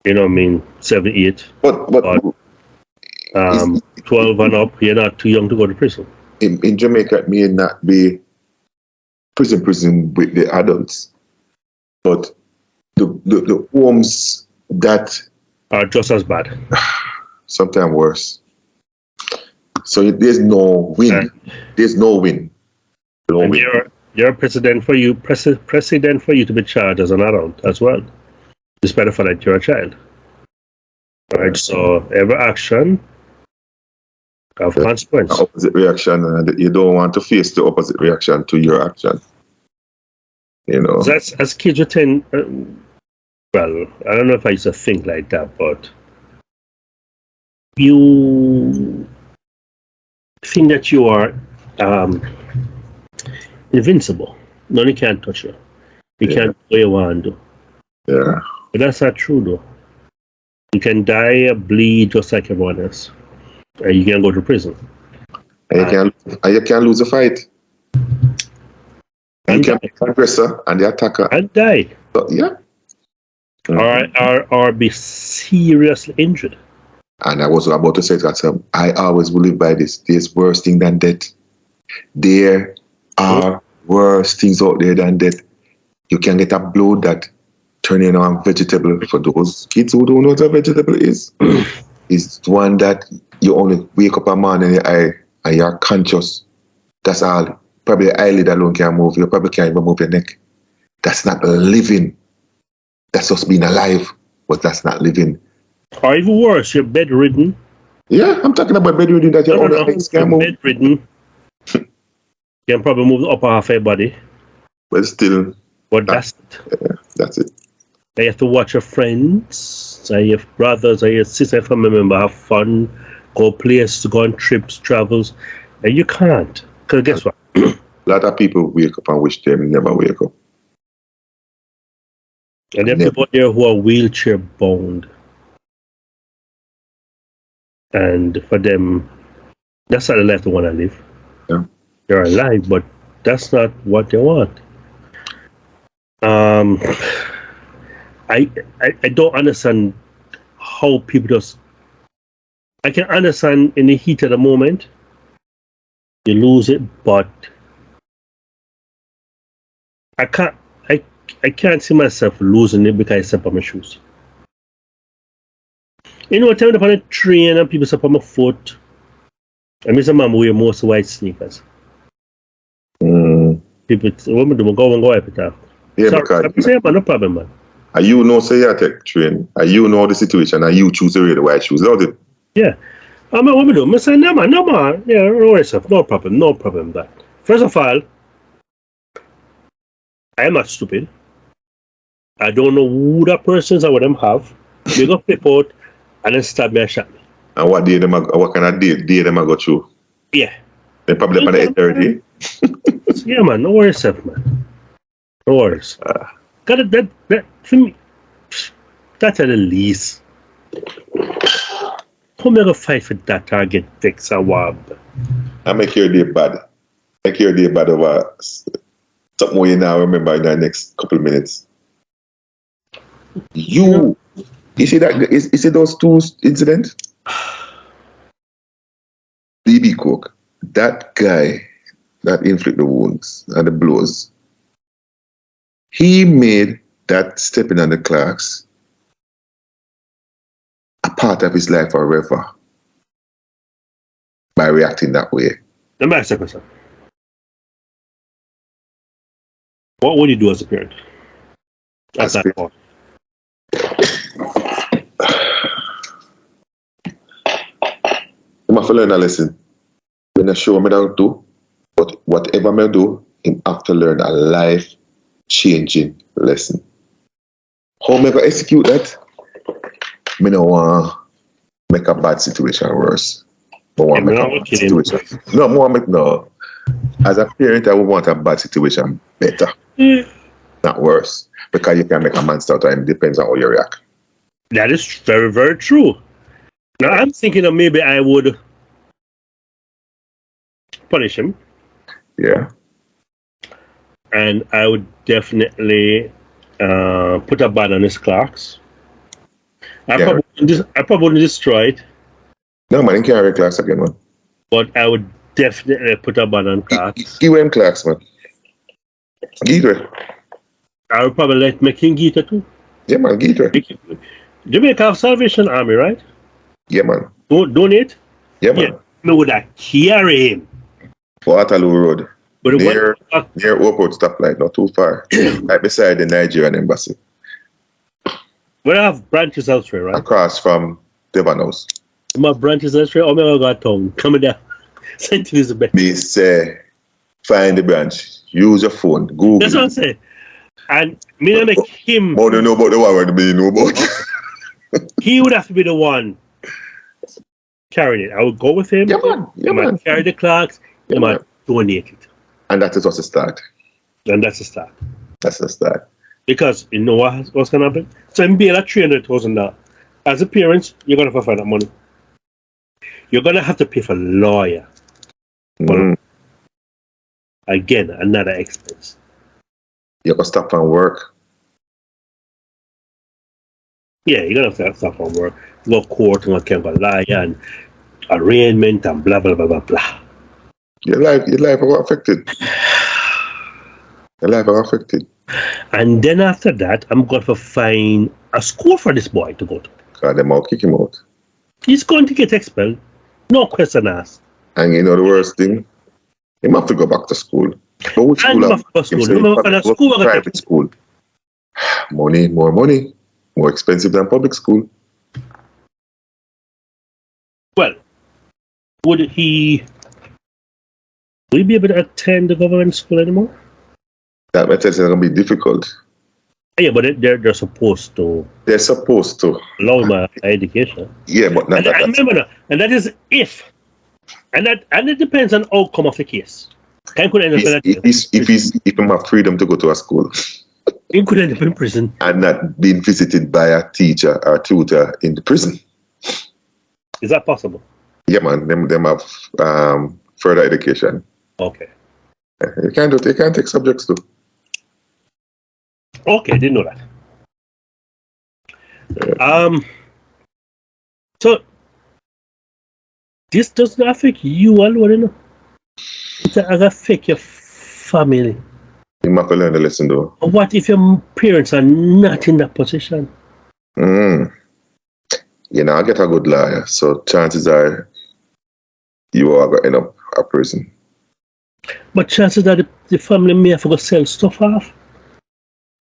7, 8. But 12 and up, you're not too young to go to prison. In Jamaica, it may not be prison with the adults, but the homes that are just as bad. Sometimes worse. So there's no win. There's no win. And you're precedent for you to be charged as an adult as well, despite the fact that you're a child. Right. So every action have consequence. Opposite reaction, and you don't want to face the opposite reaction to your action. That's as kids were 10. Well, I don't know if I used to think like that, but you think that you are invincible. No one can't touch you. You can't do what you want to do. Yeah. But that's not true, though. You can die or bleed just like everyone else. And you can go to prison. And you can lose a fight. And you can be the aggressor and the attacker. And die. So, yeah. Or be seriously injured. And I was about to say that I always believe by this. There's worse thing than death. There are worse things out there than death. You can get a blow that turn into a vegetable. For those kids who don't know what a vegetable is, it's one that you only wake up a morning and you're conscious. That's all. Probably the eyelid alone can move. You probably can't even move your neck. That's not living. That's just being alive, but that's not living. Or even worse, you're bedridden. Yeah, I'm talking about bedridden that your other legs can't move. Bedridden. You can probably move the upper half of your body. But still. But that's it. Yeah, that's it. You have to watch your friends, your brothers, or your sister, family member have fun, go places, go on trips, travels, and you can't. Because guess what? A lot of people wake up and wish they never wake up. And there are people there who are wheelchair bound. And for them, that's not the life they want to live. Yeah. They're alive, but that's not what they want. I don't understand how people just. I can understand in the heat of the moment, you lose it, but I can't see myself losing it because I step on my shoes. You know, time upon a train and people step on my foot. I miss a man wear most white sneakers. People, what me do? Go wipe it off. Yeah, Sorry, because I'm saying, man, no problem, man. are you know say you take train, are you know the situation, and you choose to wear the white shoes. Load it. Yeah. I mean, what me do? I say, no man. Yeah, no worries, no problem. That first of all, I am not stupid. I don't know who that person is or what them have. They go flip out and then stab me and shot me. And what kind of day them I go through? Yeah. They probably on the 8:30. Yeah, man. No worries, man. No worries. Got it. That for me. That's at the least. How am I gonna fight for that target fix a wab? I make your day bad. Make your day bad over something you now remember in the next couple of minutes. You see that? You see those two incidents? BB Cook, that guy that inflicted the wounds and the blows, he made that stepping on the Clarks a part of his life forever by reacting that way. Let me ask you a question. What would you do as a parent? At that point? I have to learn a lesson. When I show me how to do, but whatever I do, I have to learn a life-changing lesson. How am I going to execute that? I don't want to make a bad situation worse. I want to make a bad situation. No. As a parent, I would want a bad situation better, not worse. Because you can make a monster out of him. Depends on how you react. That is very, very true. Now, I'm thinking that maybe I would punish him. Yeah. And I would definitely put a ban on his Clarks. I probably wouldn't destroy it. No, man, you can't wear Clarks again, man. But I would definitely put a ban on Clarks. Give him Clarks, man. Give it. I would probably let McKing get it too. Yeah, man, give it. Jamaica have Salvation Army, right? Yeah, man. Donate? Yeah, man. Yeah. Me would have carry him. Waterloo Road. But near Oakwood stoplight, not too far. Right beside the Nigerian embassy. We have branches elsewhere, right? Across from Devon House. My branches elsewhere. Oh, my God, town. Coming down. St. Elizabeth. They say, find the branch. Use your phone. Google. That's what I'm saying. And me not make him. More than know about the one me know about. He would have to be the one carrying it. I would go with him. Yeah, man. Yeah, man. Carry the Clarks. He might donate it. And that is just a start. And that's a start. That's a start. Because you know what's going to happen? So I'm paying like $300,000. As a parent, you're going to have to find that money. You're going to have to pay for a lawyer. Again, another expense. You have to stop from work. Yeah, you're going to have to stop from work. Go to court and go lawyer and arraignment and blah, blah, blah, blah, blah. Your life will affected. Your life will affected. And then after that, I'm going to find a school for this boy to go to. God, them all kick him out. He's going to get expelled. No question asked. And you know the worst thing? He have to go back to school. But which school? Private school. Money, more money. More expensive than public school. Well, would he be able to attend the government school anymore? That method is going to be difficult. Yeah, but they're supposed to They're supposed to. allow my education. Yeah, but not And that. I remember now, and that is if, and it depends on outcome of the case. Can could end up in If him have freedom to go to a school he could end up in prison. and not being visited by a teacher or tutor in the prison. Is that possible? Yeah, man. Them have further education. Okay. You can't take subjects too. Okay, didn't know that. So this does not affect you alone, you know. It affect your family. You have to learn the lesson though. What if your parents are not in that position? You know, I get a good lawyer, so chances are you are going to end up a prison. But chances that the family may have to go sell stuff off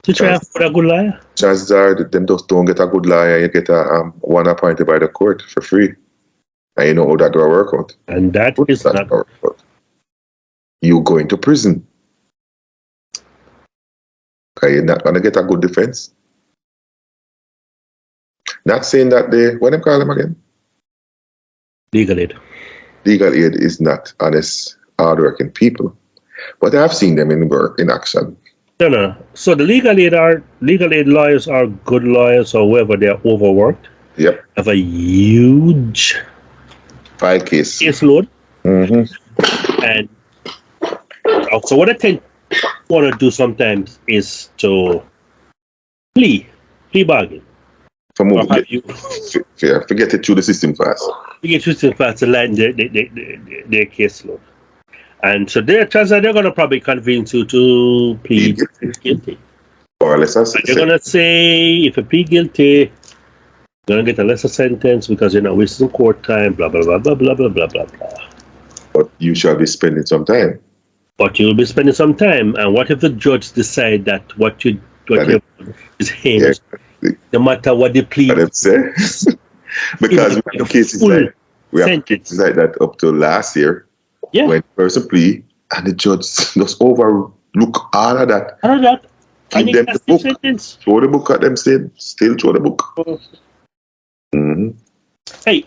to try and afford a good lawyer. Chances are that them just don't get a good lawyer. You get a one appointed by the court for free, and you know how that will work out. And that is not. Work out. You go into prison. Okay, you're not gonna get a good defense. Not saying that what do you call them again? Legal aid. Legal aid is not honest, hardworking people, but I've seen them in action. No. So the legal aid lawyers are good lawyers, or whether they're overworked. Yep. Have a huge File case. caseload. Mm-hmm. And so what I want to do sometimes is to plea bargain. Forget it through the system fast. You get through the fast to line their caseload. And so their chances are they're going to probably convince you to plead guilty. Or less. They're going to say, if you plead guilty, you're going to get a lesser sentence because you're not wasting court time, blah, blah, blah, blah, blah, blah, blah, blah, blah. But you shall be spending some time. But you'll be spending some time. And what if the judge decide that what you is heinous? Yeah. No matter what they plead. What they say. Because we have cases like that up to last year. Yeah. When the person plead and the judge just overlook all of that. All of that. Give them the book. Sentence. Throw the book at them, still throw the book. Mm-hmm. Hey.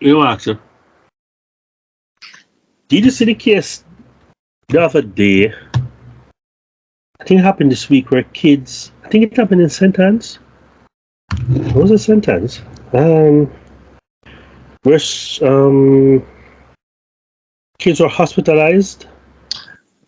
You ask you. Did you see the case the other day? I think it happened this week where kids, I think it happened in St. Anne's. What was it, St. Anne's? Where kids were hospitalized.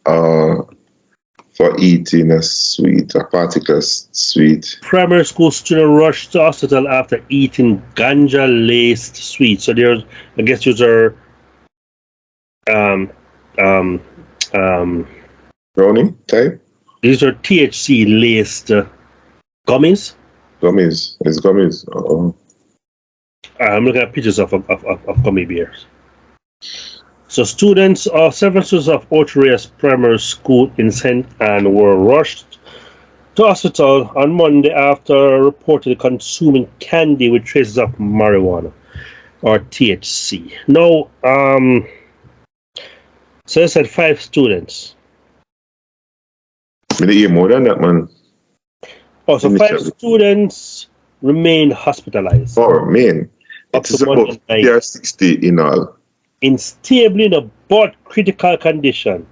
For eating a sweet, a particular sweet. Primary school student rushed to hospital after eating ganja-laced sweets. So there's, I guess those are brownie type? These are THC-laced gummies. Gummies. It's gummies. Uh-oh. I'm looking at pictures of gummy bears. So several students of Ocho Primary School in St. Anne were rushed to hospital on Monday after reportedly consuming candy with traces of marijuana or THC. Now, so they said 5 students. Maybe hear more than that, man. Oh, so 5 students remain hospitalized. Oh, remain. It's about 60 in all. In stable but critical condition.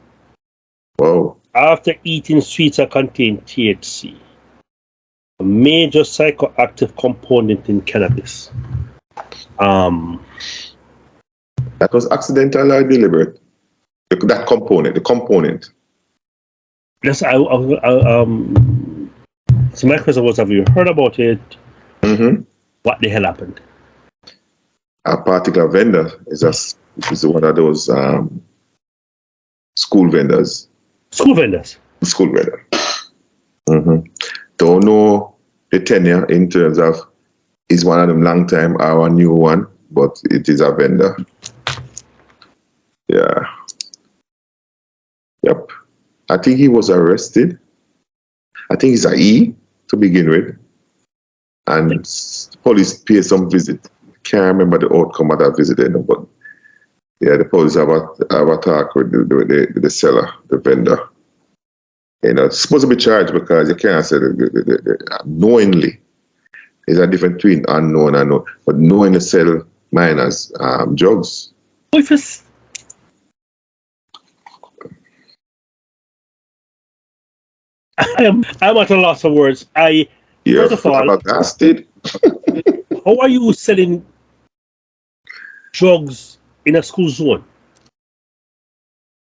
Wow. After eating sweets that contain THC, a major psychoactive component in cannabis. That was accidental or deliberate? The component. Yes, so my question was, have you heard about it? Mm-hmm. What the hell happened? A particular vendor is one of those school vendors. School vendors? School vendor. Mm-hmm. Don't know the tenure in terms of is one of them long time or a new one, but it is a vendor. Yeah. Yep. I think he was arrested. I think he's a E to begin with. And police paid some visit. Can't remember the outcome of that visit, but yeah, the police have a talk with the seller, the vendor. You know, it's supposed to be charged because you can't say the knowingly. There's a difference between unknown and known. But knowing to sell minors drugs. If it's, I'm at a loss of words. You're First of all, flabbergasted. how are you selling drugs in a school zone?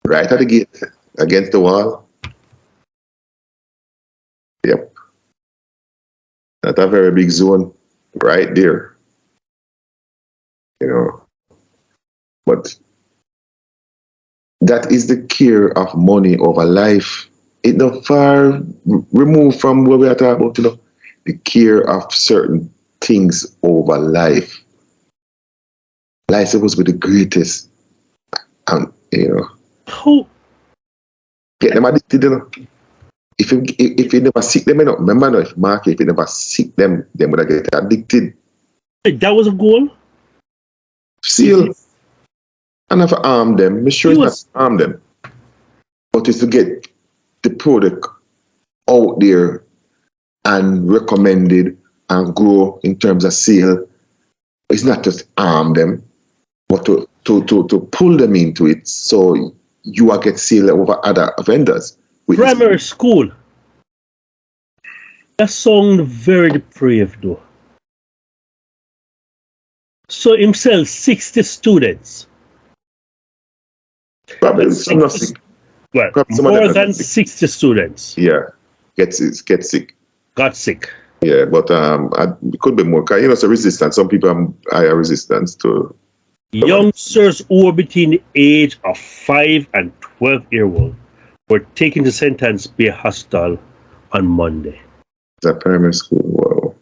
Right at the gate, against the wall. Yep. That's a very big zone right there. You know. But that is the care of money over life. It's not far removed from what we are talking about, you know. The care of certain things over life. Life is supposed to be the greatest. And, you know. How? Get them addicted, you know. If you never seek them, you know, remember no, if Mark, if you never seek them, they would get addicted. That was a goal? Seal. And if I arm them, make sure it's not to arm them. But it's to get the product out there and recommended and grow in terms of sale. It's not just arm them, but to pull them into it so you will get sale over other vendors. Primary school. That sounds very depraved though. So himself 60 students. Probably some not sick. Well, Probably some more of them than are sick. 60 students Yeah, get sick. got sick. Yeah, but it could be more. 'Cause, you know, it's a resistance. Some people have higher resistance to. Youngsters who were between the age of 5 and 12-year-old were taken to Sentence Bay Hospital on Monday. The primary school. Wow.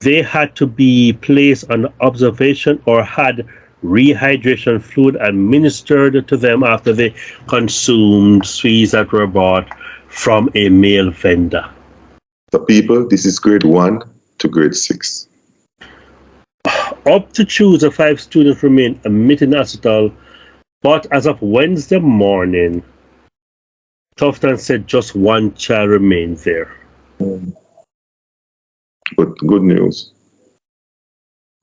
They had to be placed on observation or had rehydration fluid administered to them after they consumed sweets that were bought from a male vendor. So people, this is grade 1 to grade 6. Up to Tuesday, 5 students remain admitted in the hospital, but as of Wednesday morning, Tufton said just one child remains there. But good news.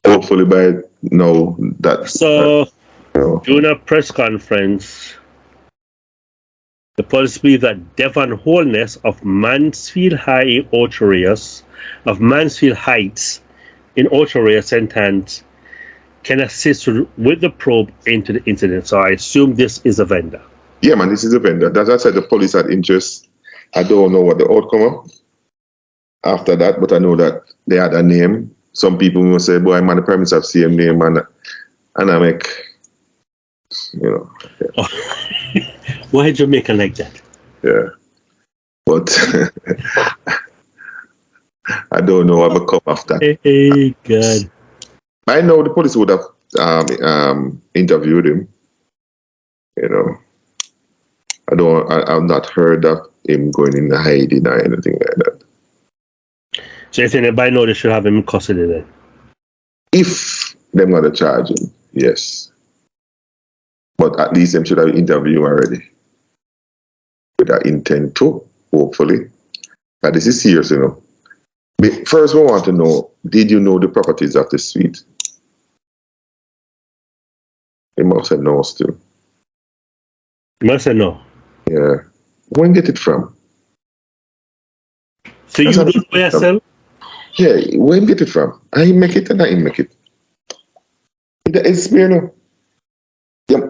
Hopefully by now that. So, you know, during a press conference, the police believe that Devon Holness of Mansfield Heights in Ocho Sentence can assist with the probe into the incident. So I assume this is a vendor. yeah, man, this is a vendor. That's why I said the police had interest. I don't know what the outcome of after that, but I know that they had a name. Some people will say, boy, man, the parents have same name, and I make, you know. Yeah. Oh. Why Jamaica like that? Yeah. But I don't know what will come after. Hey, God. I know the police would have interviewed him. You know, I've not heard of him going in hiding or anything like that. So you think that by now they should have him in custody then? If they're going to charge him, yes. But at least them should have interviewed him already. With that intent to, hopefully. But this is serious, you know. But first, we want to know, did you know the properties of the suite? He must have known still. Must say no. Yeah. When get it from? So you don't know yourself? Yeah, where get it from? I make it and I make it. It's you know.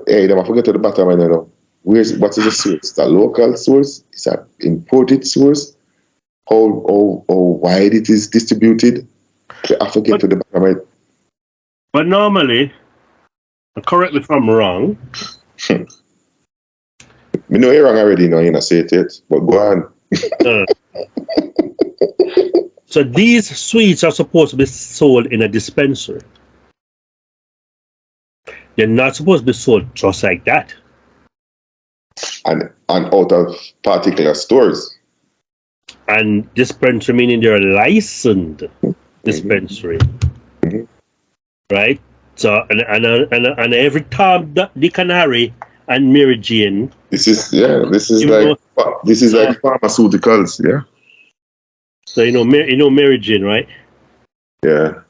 Hey, I forget to the bottom. I don't know. What is the source? The local source? Is that imported source? How wide it is distributed? I forget to the bottom. Right? But normally, correct me if I'm wrong. Me know you're wrong already. No, you're not say it yet. But go on. So these sweets are supposed to be sold in a dispensary. They're not supposed to be sold just like that. And out of particular stores. And dispensary meaning they're a licensed dispensary. Mm-hmm. Right? So and every time the Canary and Mary Jane This is You like know, like pharmaceuticals, yeah. so you know Mary Jane, right? Yeah.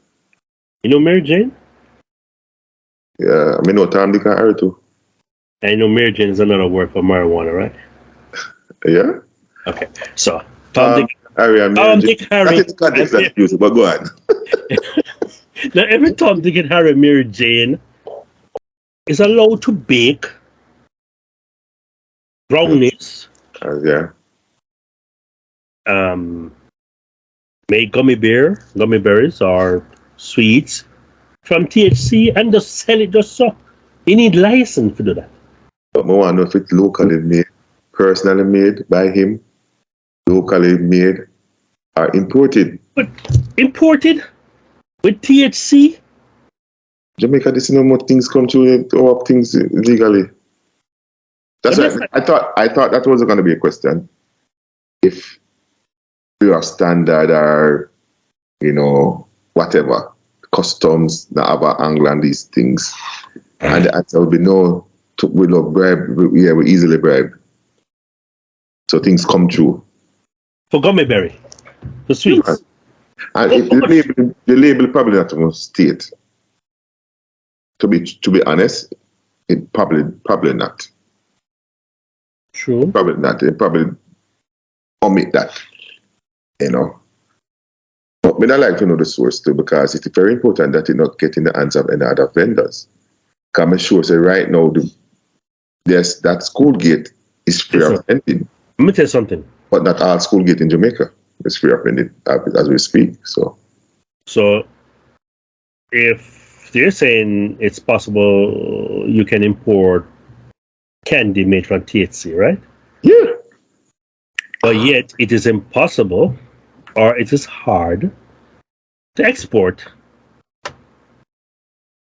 You know Mary Jane? Yeah. I mean no Tom Dick and Harry too. And you know Mary Jane is another word for marijuana, right? Yeah. Okay. So Tom Dick Harry and Mary Tom Jane. Dick Harry That is context and that's used, but go on. now every Tom Dick and Harry and Mary Jane is allowed to bake brownies, Yeah. make gummy berries or sweets from THC and just sell it just so. You need license to do that. But I want to know if it's locally made, personally made by him, locally made, or imported. But imported with THC? Jamaica, this is no more things come to up things legally. That's right. I thought that wasn't going to be a question. If you are standard or whatever customs, the other angle and these things, and the answer would be no. We love bribe. We easily bribe. So things come true. For gummy berry, for sweets. And the label probably not to state. To be honest, it probably not. True. Probably not. They probably omit that. But I like to know the source too, because it's very important that it not get in the hands of any other vendors. Because I'm sure say right now that school gate is free of vending. Let me tell you something. But not all school gate in Jamaica is free of vending as we speak. So if they're saying it's possible you can import candy made from THC, right? Yeah. But yet it is impossible or it is hard to export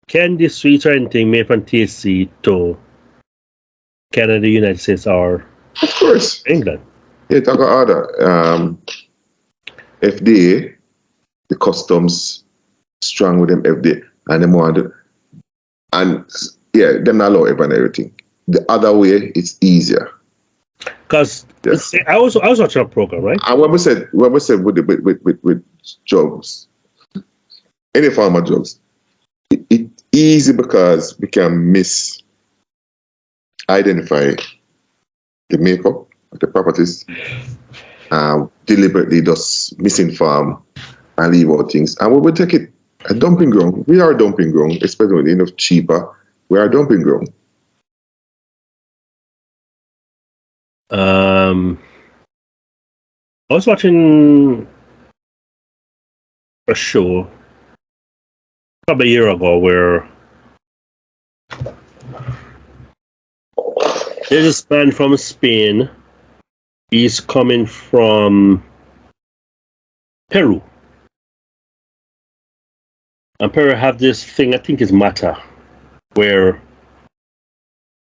candy, sweets, or anything made from THC to Canada, United States, or of course England. Yeah, talk about other FDA, the customs strong with them FDA, and them want them not allow everything. The other way, it's easier. Because I was watching a program, right? And what we said with drugs, any form of drugs, it's easy because we can identify the makeup, the properties, deliberately just misinform and leave out things. And we will take it a dumping ground. We are a dumping ground, especially when enough cheaper. We are a dumping ground. I was watching a show probably a year ago where there's this man from Spain. He's coming from Peru. And Peru have this thing, I think it's Mata, where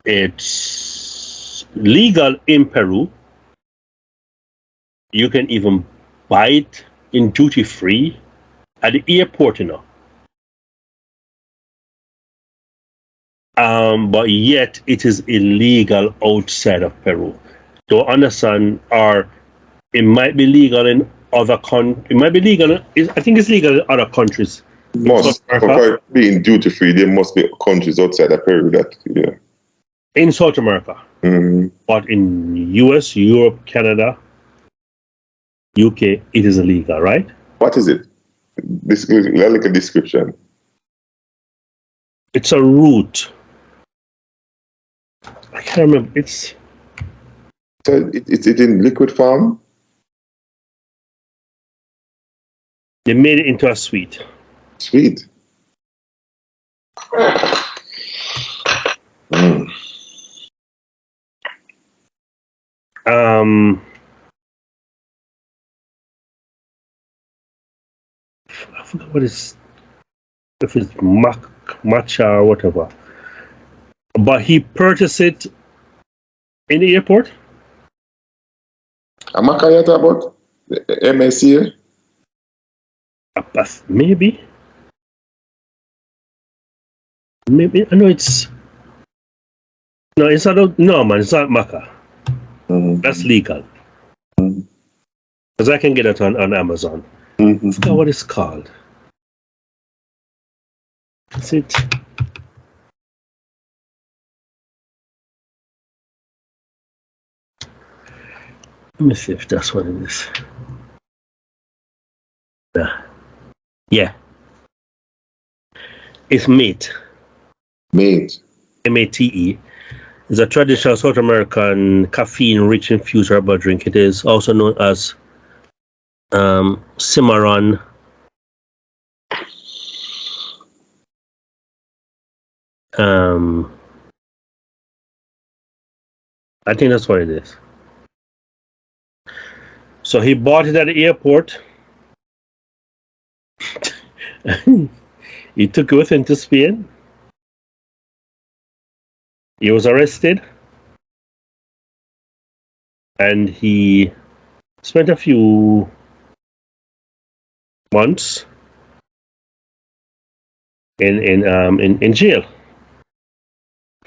it's legal in Peru. You can even buy it in duty free at the airport, but yet it is illegal outside of Peru. To understand, or it might be legal in other countries. It might be legal. I think it's legal in other countries. For being duty free, there must be countries outside of Peru that in South America, but in US, Europe, Canada, UK, it is illegal, right? What is it? Like a description. It's a root. I can't remember. It's in liquid form. They made it into a sweet. Sweet. Mm. I forgot what it's, if it's matcha or whatever. But he purchased it in the airport. A maca you talk about? The MSCA? Maybe. I know it's. No, it's not. No, man, it's not maca. That's legal. Because I can get it on Amazon. I forgot what it's called. Is it? Let me see if that's what it is. Yeah. It's mate. Mate. M-A-T-E. It's a traditional South American caffeine-rich infused herbal drink. It is also known as Cimarron. I think that's what it is. So he bought it at the airport. He took it with him to Spain. He was arrested. And he spent a few months in jail.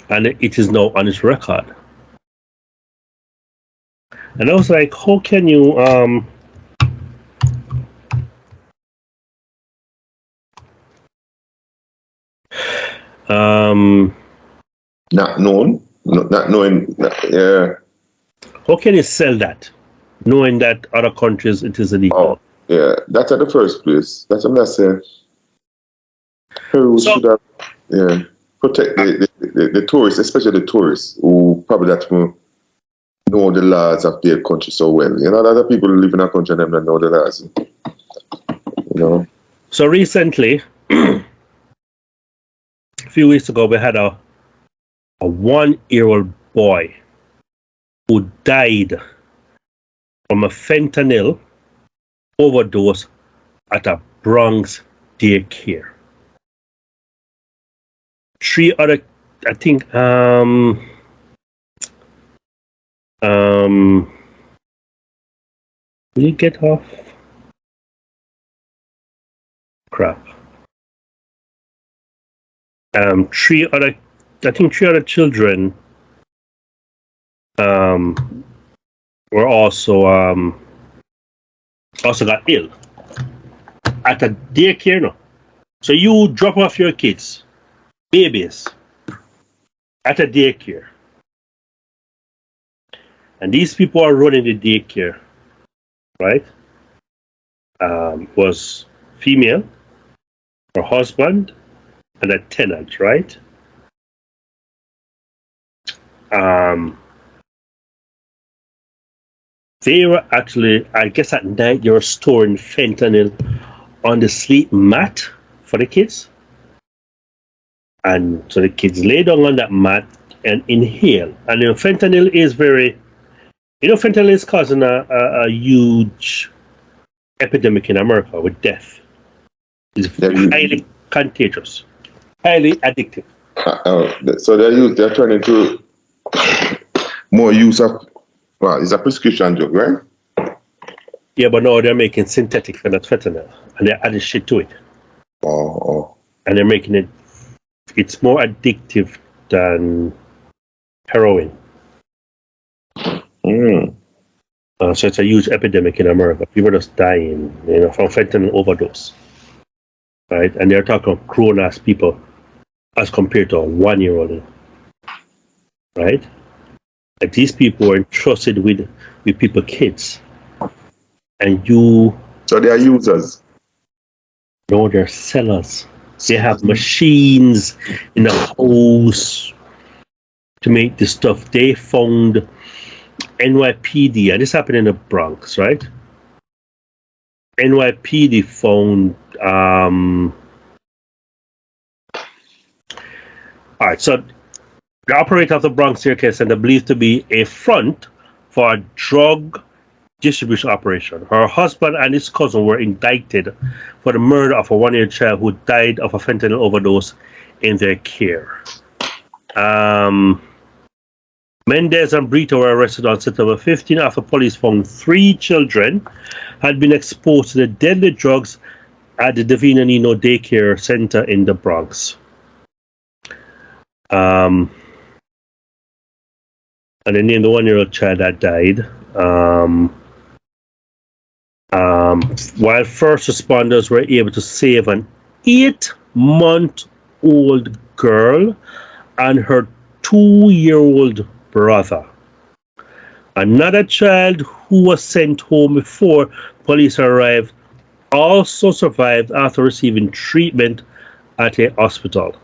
And it is now on his record. And I was like, how can you not known, not knowing, yeah. How can you sell that, knowing that other countries it is illegal? Oh, yeah, that's at the first place. That's what I'm saying. Peru should have, protect the tourists, especially the tourists who probably that know the laws of their country so well. You know, other people who live in our country and them don't know the laws. You know. So recently, a few weeks ago, we had a 1-year-old boy who died from a fentanyl overdose at a Bronx daycare. 3 other, I think, will you get off? Crap. 3 other, I think 3 other children were also got ill at a daycare. No, so you drop off your kids, babies, at a daycare, and these people are running the daycare, right? Was female, her husband, and a tenant, right? They were actually, I guess at night, they were storing fentanyl on the sleep mat for the kids. And so the kids lay down on that mat and inhale. And fentanyl is fentanyl is causing a huge epidemic in America with death. It's highly contagious, highly addictive. So they're turning to more use of, well, it's a prescription drug, right? Yeah, but now they're making synthetic fentanyl and they're adding shit to it. Oh. And they're making it's more addictive than heroin. So it's a huge epidemic in America. People are just dying, from fentanyl overdose. Right? And they're talking of grown-ass people as compared to a 1-year-old. Right? Like these people are entrusted with people, kids. And so they are users? No, they're sellers. They have machines in the house to make this stuff. They found NYPD, and this happened in the Bronx, right? NYPD found all right, so the operator of the Bronx staircase and believed to be a front for a drug distribution operation. Her husband and his cousin were indicted for the murder of a 1-year-old child who died of a fentanyl overdose in their care. Mendez and Brito were arrested on September 15 after police found 3 children had been exposed to the deadly drugs at the Davina Nino Daycare Center in the Bronx. and they named the 1-year-old child that died. While first responders were able to save an 8-month-old girl and her 2-year-old brother. Another child who was sent home before police arrived also survived after receiving treatment at a hospital.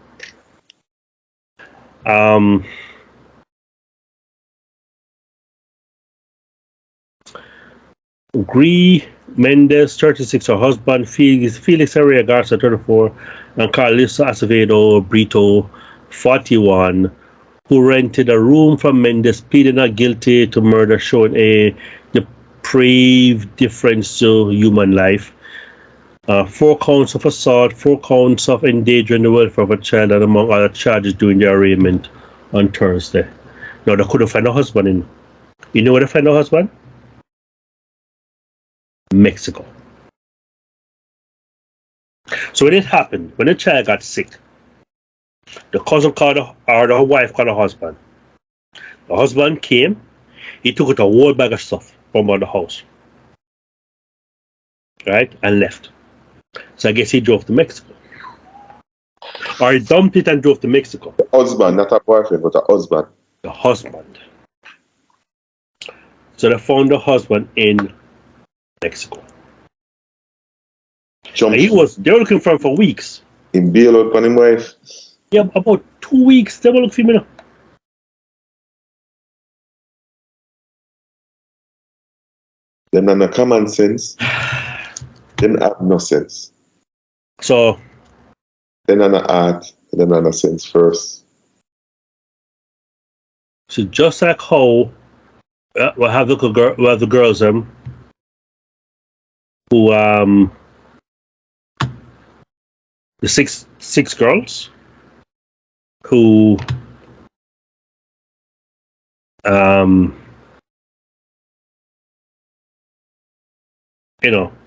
Gree Mendes, 36, her husband, Felix Herrera Garza, 34, and Carlissa Acevedo Brito, 41, who rented a room from Mendes, pleaded not guilty to murder, showing a depraved difference to human life. 4 counts of assault, 4 counts of endangering the welfare of a child, and among other charges during the arraignment on Thursday. Now, they couldn't find a husband in. You know where they find a husband? Mexico. So when it happened, when the child got sick, the cousin called or the wife called the husband. The husband came, he took out a whole bag of stuff from out the house. Right? And left. So I guess he drove to Mexico. Or he dumped it and drove to Mexico. The husband, not a boyfriend, but a husband. The husband. So they found the husband in Mexico. And they were looking for him for weeks. In bail out on his wife. Yeah, about 2 weeks they were looking for him. Them have no common sense. Them have no sense. So them have no art, them have no sense first. So just like how we have the girls who the six girls who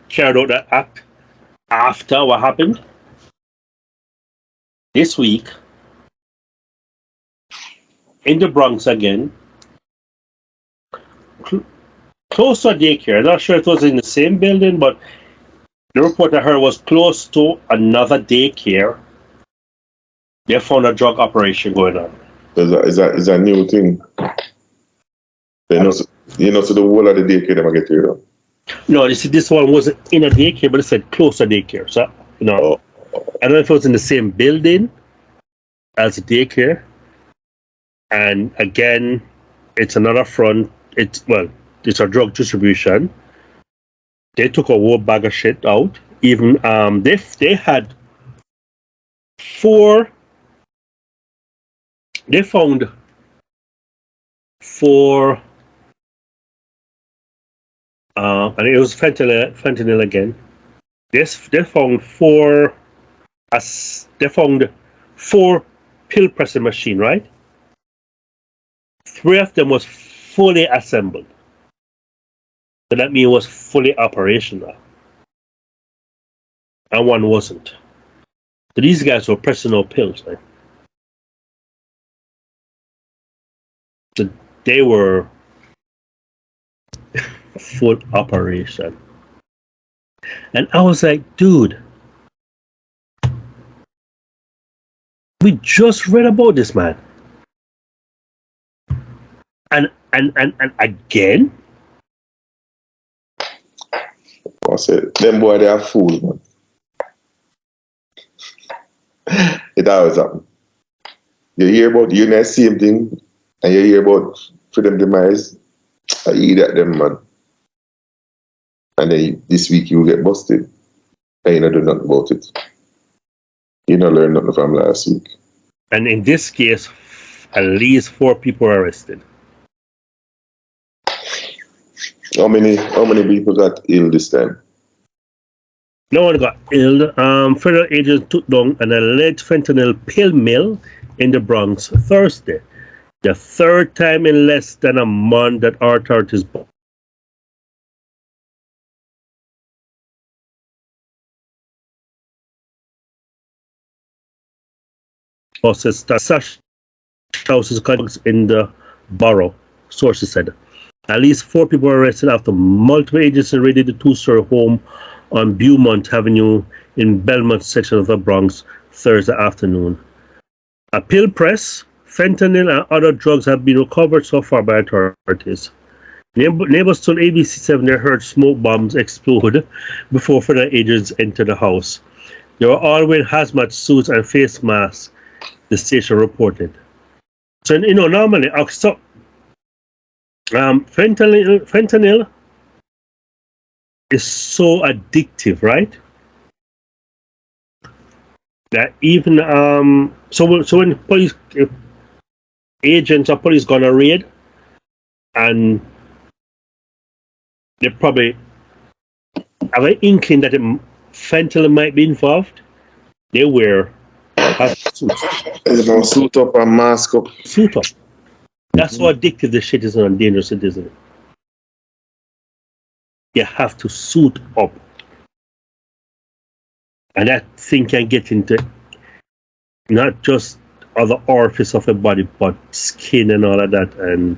carried out that act after what happened this week in the Bronx again, close to a daycare. I'm not sure if it was in the same building, but the report I heard was close to another daycare. They found a drug operation going on. Is a new thing? So the whole of the daycare they get rid of. No, you see, this one wasn't in a daycare, but it said close to daycare. So, I don't know if it was in the same building as a daycare. And again, it's another front. It's a drug distribution. They took a whole bag of shit out. Even they had 4. They found 4. And it was fentanyl again. They found 4. They found 4 pill pressing machine, right? 3 of them was fully assembled. So that means it was fully operational. And 1 wasn't. So these guys were pressing no pills, right? So they were full operation. And I was like, dude, we just read about this, man. And again? I said, them boy, they are fools, man. It always happens. You hear about the same thing, and you hear about freedom demise, I eat at them, man. And then this week you get busted, and you don't do nothing about it. You don't learn nothing from last week. And in this case, at least 4 people were arrested. How many people got ill this time? No one got ill. Federal agents took down an alleged fentanyl pill mill in the Bronx Thursday. The 3rd time in less than a month that authorities houses in the borough. sources said. At least 4 people were arrested after multiple agents raided the 2-story home on Beaumont Avenue in Belmont section of the Bronx Thursday afternoon. Appeal press, fentanyl and other drugs have been recovered so far by authorities. Neighbors told ABC7 they heard smoke bombs explode before federal agents entered the house. They were all wearing hazmat suits and face masks, the station reported. So, normally, fentanyl is so addictive, right? That even so when police agents or police gonna raid, and they probably have an inkling that fentanyl might be involved, they wear suit up and mask up. Suit up. That's how addictive this shit is and dangerous it is, isn't it? You have to suit up. And that thing can get into not just other orifice of the body, but skin and all of that. And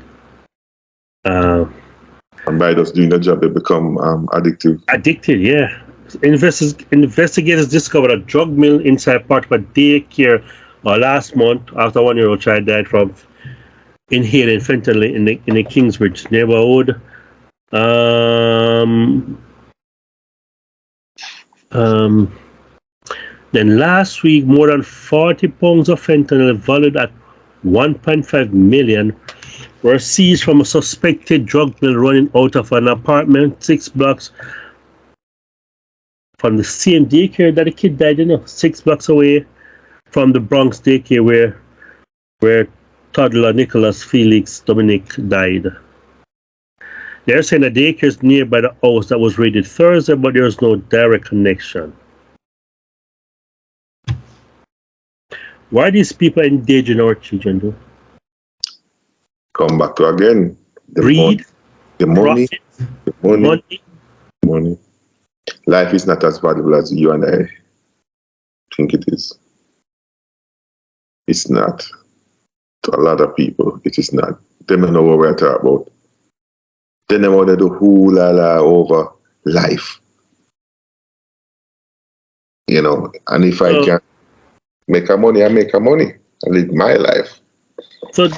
by just doing the job, they become addictive. Addicted, yeah. Investigators discovered a drug mill inside part of a daycare last month after a 1-year-old child died from inhaling fentanyl in the Kingsbridge neighborhood. Then last week, more than 40 pounds of fentanyl valued at $1.5 million were seized from a suspected drug mill running out of an apartment 6 blocks from the same daycare that the kid died in, 6 blocks away from the Bronx daycare where toddler Nicholas Felix Dominic died. They're saying the daycare is nearby the house that was raided Thursday, but there's no direct connection. Why are these people endangering our children, though? Come back to again. Greed, the money. Life is not as valuable as you and I think it is. It's not. To a lot of people, it is not. They don't know what we're talking about. They never want to do hoo-la-la over life. And if I can make a money, I make a money. I live my life. So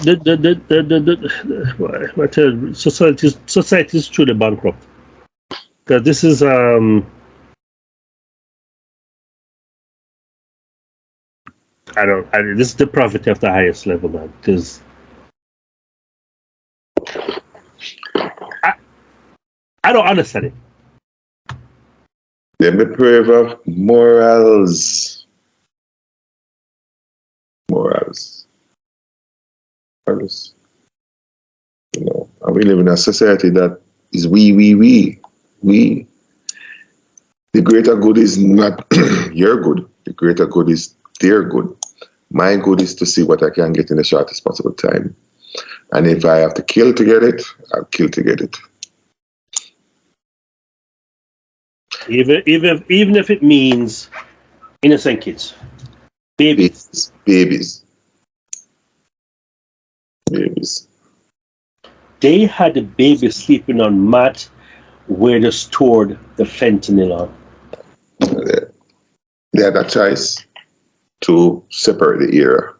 society is truly bankrupt. Because this is this is the poverty of the highest level, man. Because I don't understand it. They're deprived of morals. And we live in a society that is we. The greater good is not your good. The greater good is their good. My good is to see what I can get in the shortest possible time. And if I have to kill to get it, I'll kill to get it. Even if it means innocent kids. Babies. They had the baby sleeping on mat where they stored the fentanyl on. They had a choice to separate the ear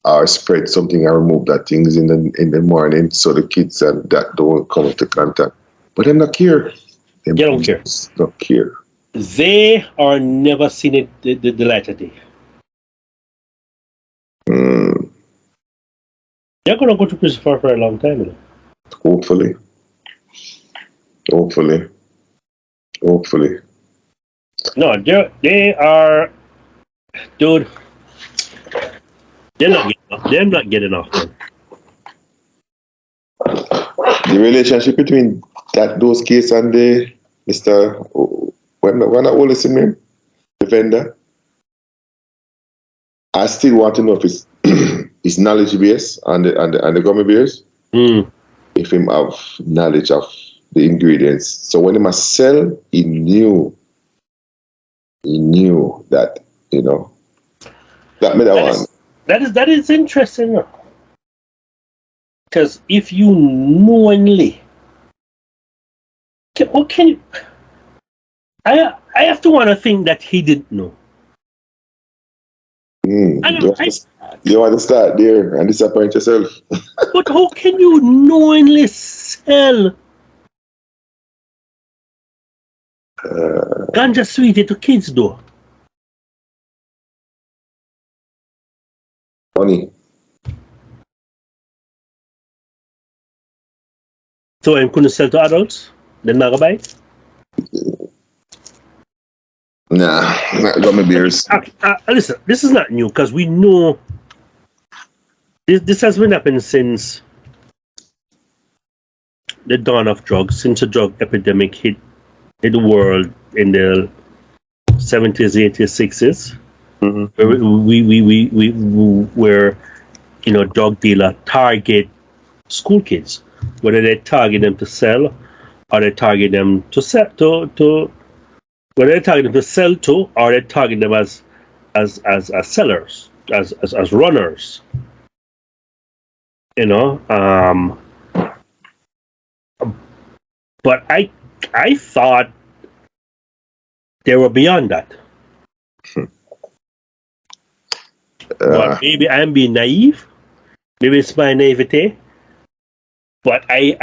or spread something and remove that things in the morning so the kids and that don't come into contact. But they don't care. They don't care. Don't care. They are never seen it the light of day. They're going to go to prison for a long time. Hopefully. No, they are, dude. They're not getting off. Man. The relationship between those cases and the Mr. When I always see him, the vendor, I still want to know if it's knowledge base and the gummy bears. If him have knowledge of the ingredients. So when he must sell, he knew that, that made that one. That is interesting. Because if you knowingly, what can you? I have to want to think that he didn't know. You want to start there and disappoint yourself. But how can you knowingly sell ganja sweetie to kids though? Money. So I couldn't sell to adults? Then not go buy it? Nah, not gummy bears. Listen, this is not new because we know this has been happening since the dawn of drugs, since the drug epidemic hit the world in the 70s, 80s, 60s. Where drug dealer target school kids, whether they target them to sell or they target them to sell to whether they target them to sell to or they target them as sellers, as runners. But I thought they were beyond that. But maybe I'm being naive. Maybe it's my naivete. But I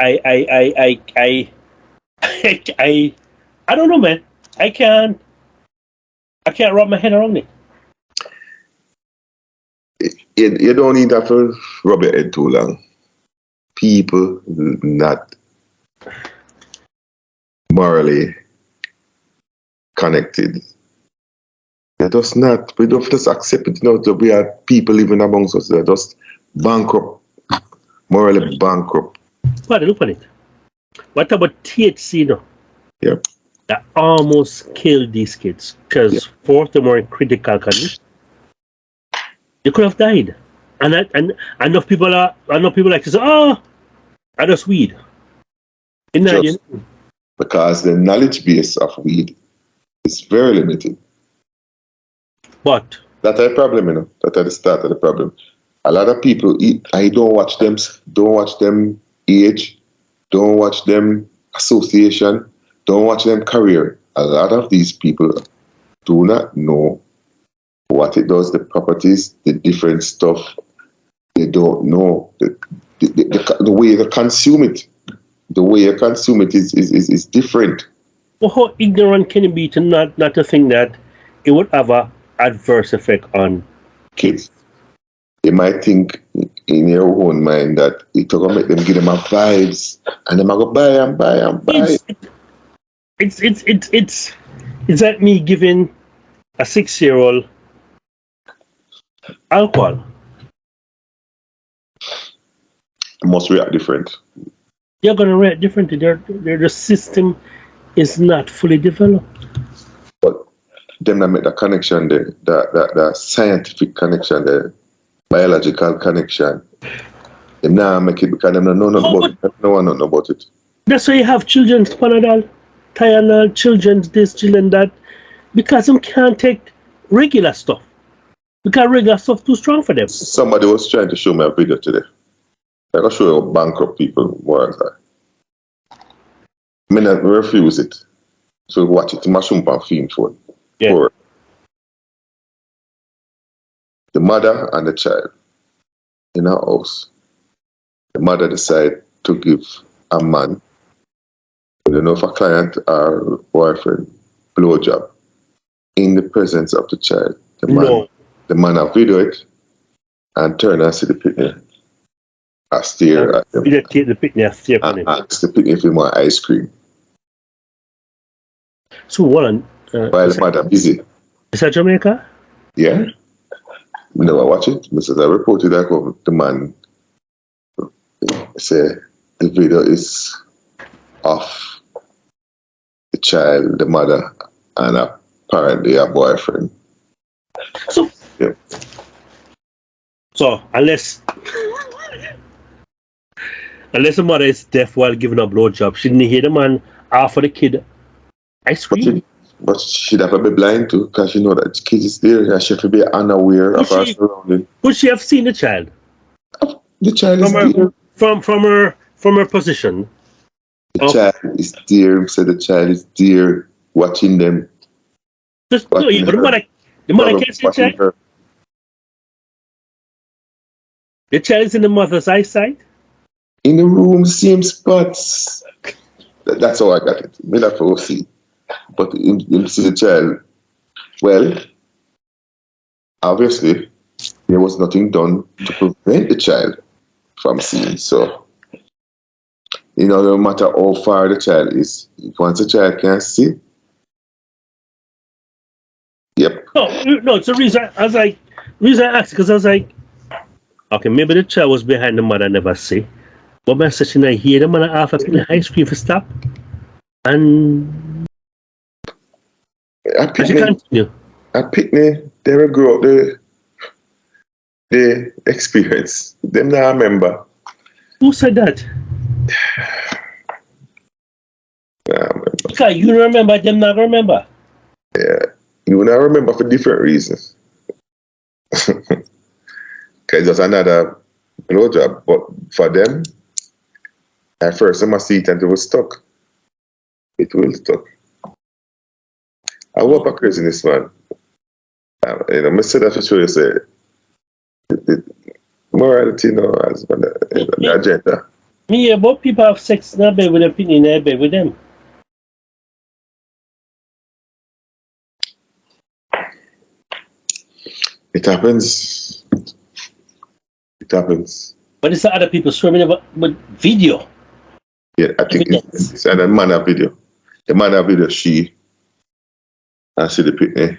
don't know, man. I can't wrap my head around it. You don't need to rub your head too long. People not morally connected. They're just not. We don't just accept it. We have people living amongst us. They're just bankrupt, morally bankrupt. But look at it. What about THC now? Yep. That almost killed these kids because four of them were in critical condition. They could have died, and enough people like to say, "Oh, I just weed." Because the knowledge base of weed is very limited. But that's a problem, That's at the start of the problem. A lot of people eat. I don't watch them age, don't watch them association, don't watch them career. A lot of these people do not know what it does, the properties, the different stuff. They don't know the way they consume it. The way you consume it is different. Well, how ignorant can it be to not to think that it would have an adverse effect on kids? You might think in your own mind that it's going to make them give them a vibes and them go buy and buy and buy. It's like me giving a 6-year-old alcohol. Must react different. They're going to react differently. Their system is not fully developed. But them that make the connection there, the scientific connection there, biological connection. Them now make it because them don't know nothing about it. No one know about it. That's why you have children's Panadol, Tylenol, children's this, children that, because them can't take regular stuff. Because regular stuff too strong for them. Somebody was trying to show me a video today. I can show you how bankrupt people were. I mean, I refuse it. So watch it. Mushroom and film for Yeah. The mother and the child in her house. The mother decided to give a man, I don't know if a client or boyfriend, blowjob in the presence of the child. The man have video it and turn and see the picnic. I stare at them. You take the picnic and stare at him. Ask the picnic if he want ice cream. So one. While the mother busy. Is that Jamaica? Yeah. I never watch it. Because I reported that the man say the video is of the child, the mother, and apparently a boyfriend. So, yeah. So unless the mother is deaf while giving a blowjob, she didn't hear the man offer the kid ice cream. But she'd have to be blind too, because she know that the kid is there and she have to be unaware of her surroundings. Would she have seen the child? The child is there. from her position. The child is there. So the child is there watching them. Just no, watching but the her, mother can't see the watching child. her. The child is in the mother's eyesight. In the room, same spots. That's how I got it. Me not for see. But you see the child. Well, obviously, there was nothing done to prevent the child from seeing. So, no matter how far the child is, once the child can see, yep. No, it's the reason I asked, because I was like, okay, maybe the child was behind the mother, never see. But my session, I hear the mother half up in the ice cream for stop. And At as you continue. Pitney, they will grow up the experience. Them now remember. Who said that? Because you don't remember, them not remember. Yeah, you not remember for different reasons. Because it's another job. But for them, at first, they must see it and it was stuck. It will stuck. I hope a craziness, man. I say that for sure. You say the morality, as the agenda. Me, about people have sex in their bed with them, in their bed with them. It happens. It happens. But it's the other people swimming with video. Yeah, I think it's a man of video. The man of video, she. I see the picture.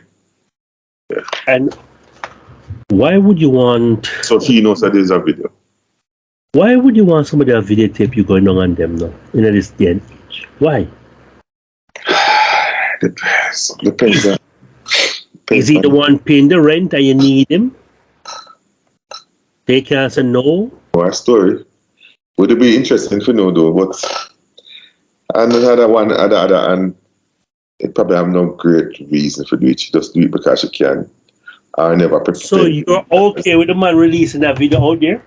Yeah. And why would you want... So he knows that there's a video. Why would you want somebody to videotape you going on them now, in this day and age? Why? Depends. Is he the one paying the rent and you need him? They can't say no? Or a story. Would it be interesting to know though, but another one, and it probably have no great reason for doing it. She just do it because she can. Or never pretend. So you're okay with the man releasing that video out there?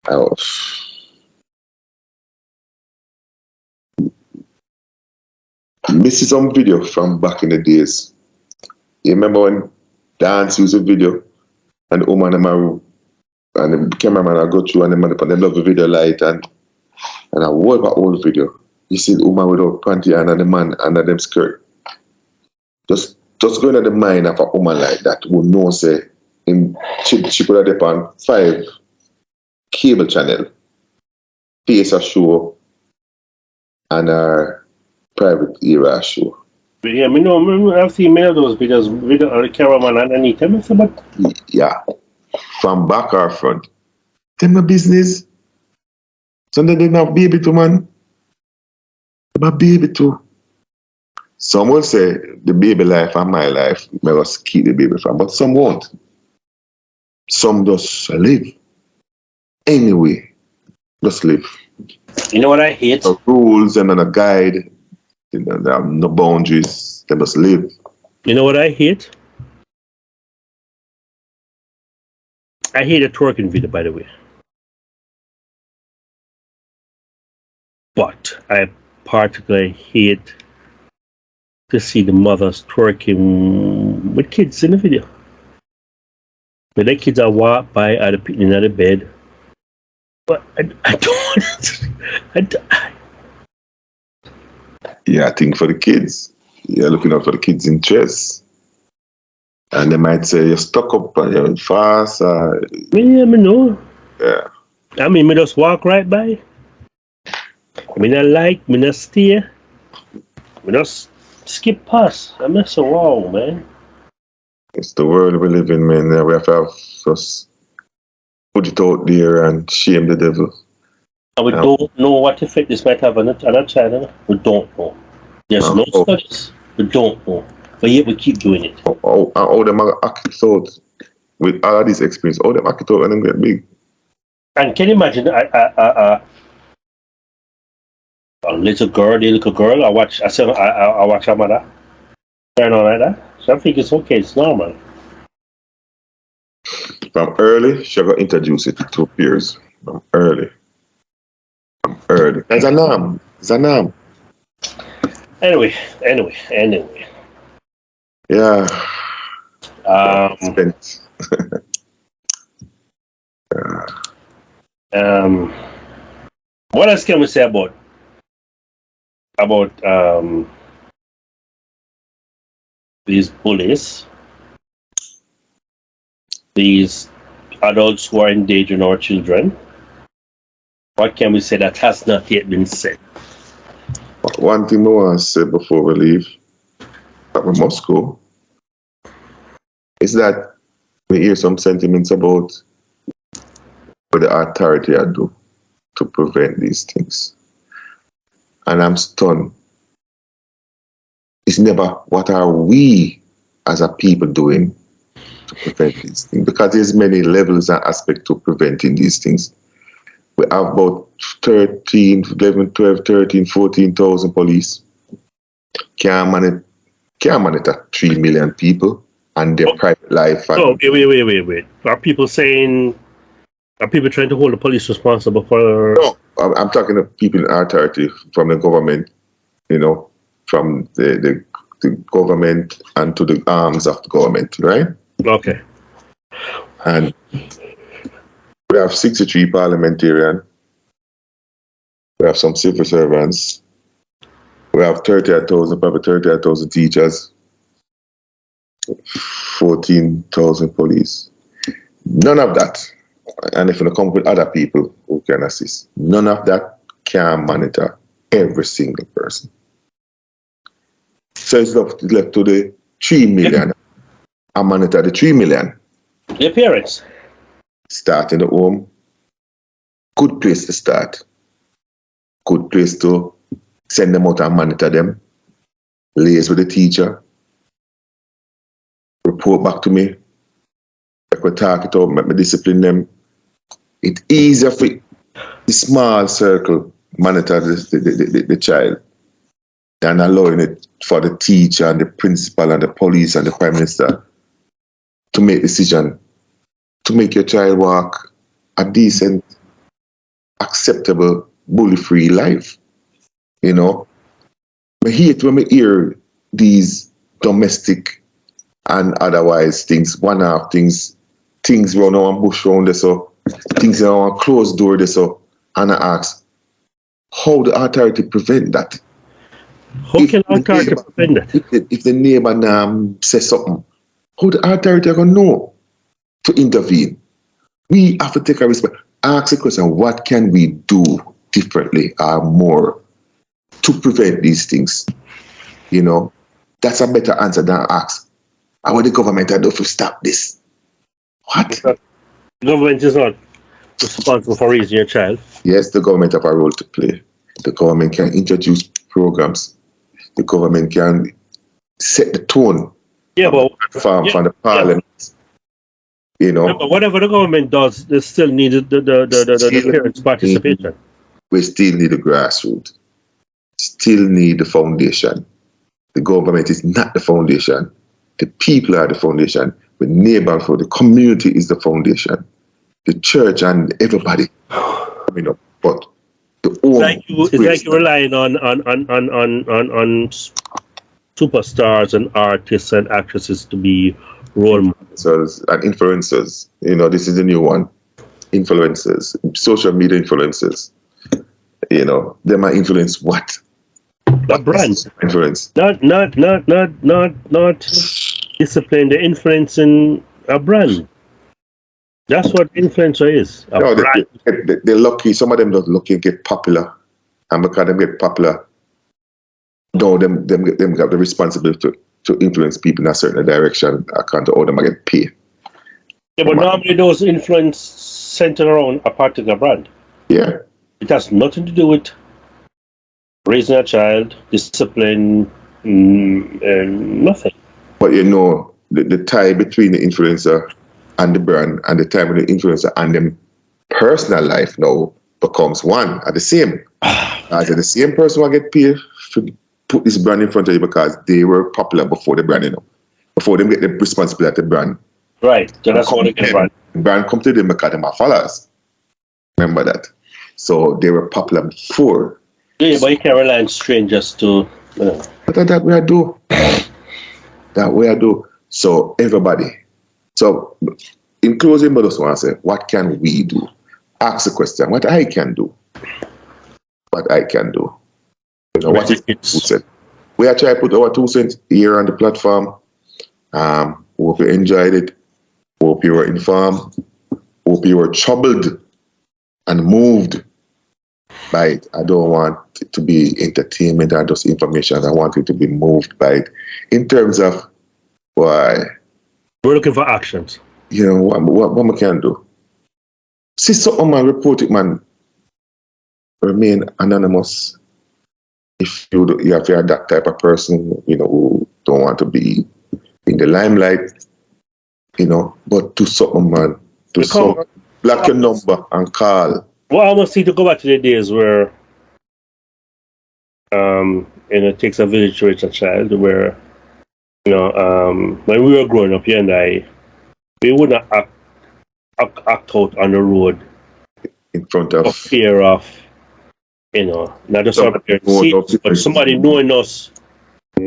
Oh. This is some video from back in the days. You remember when Dance used a video and the woman and the cameraman I go through and they love the video light and I watch the old video. You see the woman without panty and the man under them skirt. Just going to the mind of a woman like that who knows she put it on 5 cable channel, face a show and her private era show. Yeah, I've seen many of those videos with the cameraman underneath them. But yeah, from back or front. Them no business. So they not baby too, man. They not baby too. Some will say the baby life and my life, may just keep the baby from, but some won't. Some just live. Anyway, just live. You know what I hate? No rules and no guide. There are no boundaries. They must live. You know what I hate? I hate a twerking video, by the way. But I particularly hate to see the mothers twerking with kids in the video. When the kids are walk by at the in the bed. But I don't. Yeah, I think for the kids, you're looking out for the kids' interests. And they might say, you're stuck up and you're fast. Yeah, I know. Yeah. I mean, me just walk right by. Me not steer. Me just skip past. I mean, so wow, man. It's the world we live in, man. We have to just put it out there and shame the devil. And we don't know what effect this might have on a child. We don't know. There's no studies. We don't know. But yet we keep doing it. All them act out with all of this experience. All them act out and them get big. And can you imagine a little girl? I watch her mother turn on like that. So I think it's okay. It's normal. From early, she got introduced it to peers. From early. heard. That's a norm. It's a norm. Anyway. Yeah. Um, Spent. what else can we say about these bullies, these adults who are endangering our children? What can we say that has not yet been said? One thing I want to say before we leave, that we must go, is that we hear some sentiments about what the authority are do to prevent these things. And I'm stunned. It's never what are we as a people doing to prevent these things, because there's many levels and aspects to preventing these things. We have about 13, 11, 12, 13, 14,000 police. Can't monitor 3 million people and their private life. Oh, wait. Are people trying to hold the police responsible for... No, I'm talking to people in authority from the government, from the government and to the arms of the government, right? Okay. And we have 63 parliamentarians. We have some civil servants. We have 38,000 teachers. 14,000 police. None of that, and if you come with other people who can assist, none of that can monitor every single person. So it's left to the 3 million and monitor the 3 million. The parents. Start in the home. Good place to start. Good place to send them out and monitor them. Liaise with the teacher. Report back to me. Like we talk it out, make me discipline them. It's easier for the small circle monitor the child than allowing it for the teacher and the principal and the police and the prime minister to make decision to make your child walk a decent, acceptable, bully-free life. I hate when I hear these domestic and otherwise things, one-off things run on bush round there, so things on closed door there, so, and I ask, how the authority prevent that? How can authority prevent that? If the neighbor says something, how the authority are going to know to intervene? We have to take a response. Ask the question, what can we do differently or more to prevent these things? That's a better answer than ask, how will the government do to stop this? What? The government is not responsible for raising your child. Yes, the government have a role to play. The government can introduce programs. The government can set the tone. Yeah, but from the parliament. Yeah, but whatever the government does, they still need the parents' participation. We still need the grassroots. Still need the foundation. The government is not the foundation. The people are the foundation. The neighborhood, the community is the foundation. The church and everybody coming up. But the it's like you're relying on superstars and artists and actresses to be role models and influencers. This is the new one. Influencers, social media influencers. They might influence what? The brand. Influence. Not discipline. They're influencing a brand. That's what influencer is. They're lucky. Some of them don't lucky get popular, and because they get popular, them have the responsibility to influence people in a certain direction. I can't all them get paid. Yeah, but normally those influence center around a particular brand. Yeah, it has nothing to do with raising a child, discipline, nothing. But the tie between the influencer and the brand, and the time of the influencer and them personal life now becomes one at the same. As the same person will get paid to put this brand in front of you because they were popular before the brand, before them get the responsibility of the brand. Right. So that's what they get brand. The brand come to them because they are followers. Remember that. So they were popular before. Yeah, but you can't rely on strangers to. But that way I do. That way I do. So everybody. So in closing, I just want to say, what can we do? Ask the question, what I can do. What I can do. You know, what is 2 cents? We are trying to put our 2 cents here on the platform. Hope you enjoyed it. Hope you were informed. Hope you were troubled and moved by it. I don't want it to be entertainment or just information. I want it to be moved by it. In terms of why. We're looking for actions. You know, what we can do. See something, man, report it, man. Remain anonymous. If you're that type of person, you know, who don't want to be in the limelight, you know, but do something, man. Do something. Block your number and call. Well, I almost need to go back to the days where, it takes a village to raise a child, where, you know, when we were growing up, you and I, we would not act out on the road in front of fear of, you know, not just our parents, but somebody knowing us,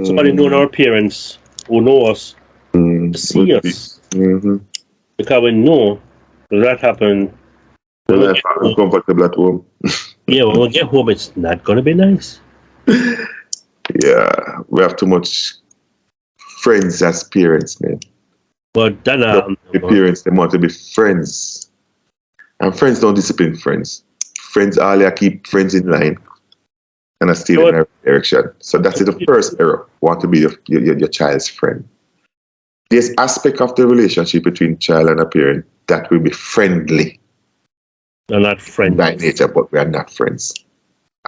somebody knowing our parents who know us, see us. Because we know that happened. I'm comfortable at home. Yeah, when we get home, it's not going to be nice. Yeah, we have too much friends as parents, man. But then, the parents, they want to be friends. And friends don't discipline friends. Friends all keep friends in line and are still in every direction. So that's the first error. Want to be your child's friend. There's aspect of the relationship between child and a parent that will be friendly. They're not friends by nature, but we are not friends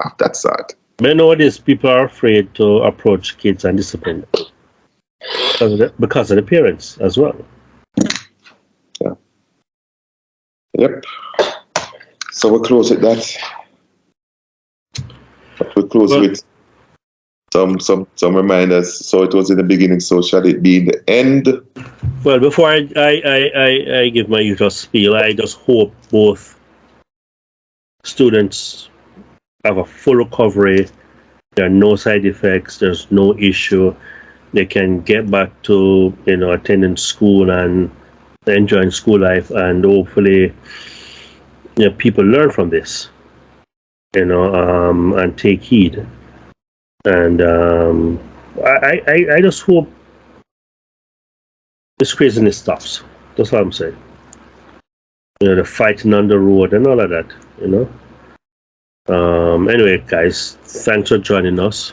of that sort. But nowadays, people are afraid to approach kids and discipline because of the parents as well. Yeah. Yep. So we'll close with that. We'll close with some reminders. So it was in the beginning, so shall it be in the end? Well, before I give my usual spiel, I just hope both students have a full recovery. There are no side effects. There's no issue. They can get back to, you know, attending school and enjoying school life, and hopefully, you know, people learn from this, you know, and take heed. And I just hope this craziness stops. That's what I'm saying. You know, the fighting on the road and all of that, you know. Anyway, guys, thanks for joining us.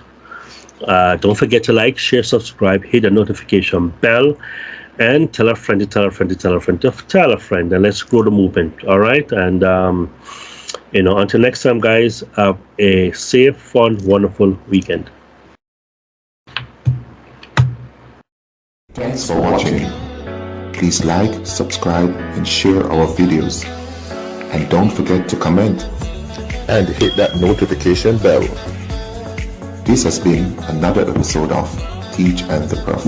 Don't forget to like, share, subscribe, hit the notification bell, and tell a friend to tell a friend to tell a friend to tell a friend, and let's grow the movement. All right, and you know, until next time, guys, have a safe, fun, wonderful weekend. Thanks for watching. Please like, subscribe, and share our videos. And don't forget to comment and hit that notification bell. This has been another episode of Teach and the Prof.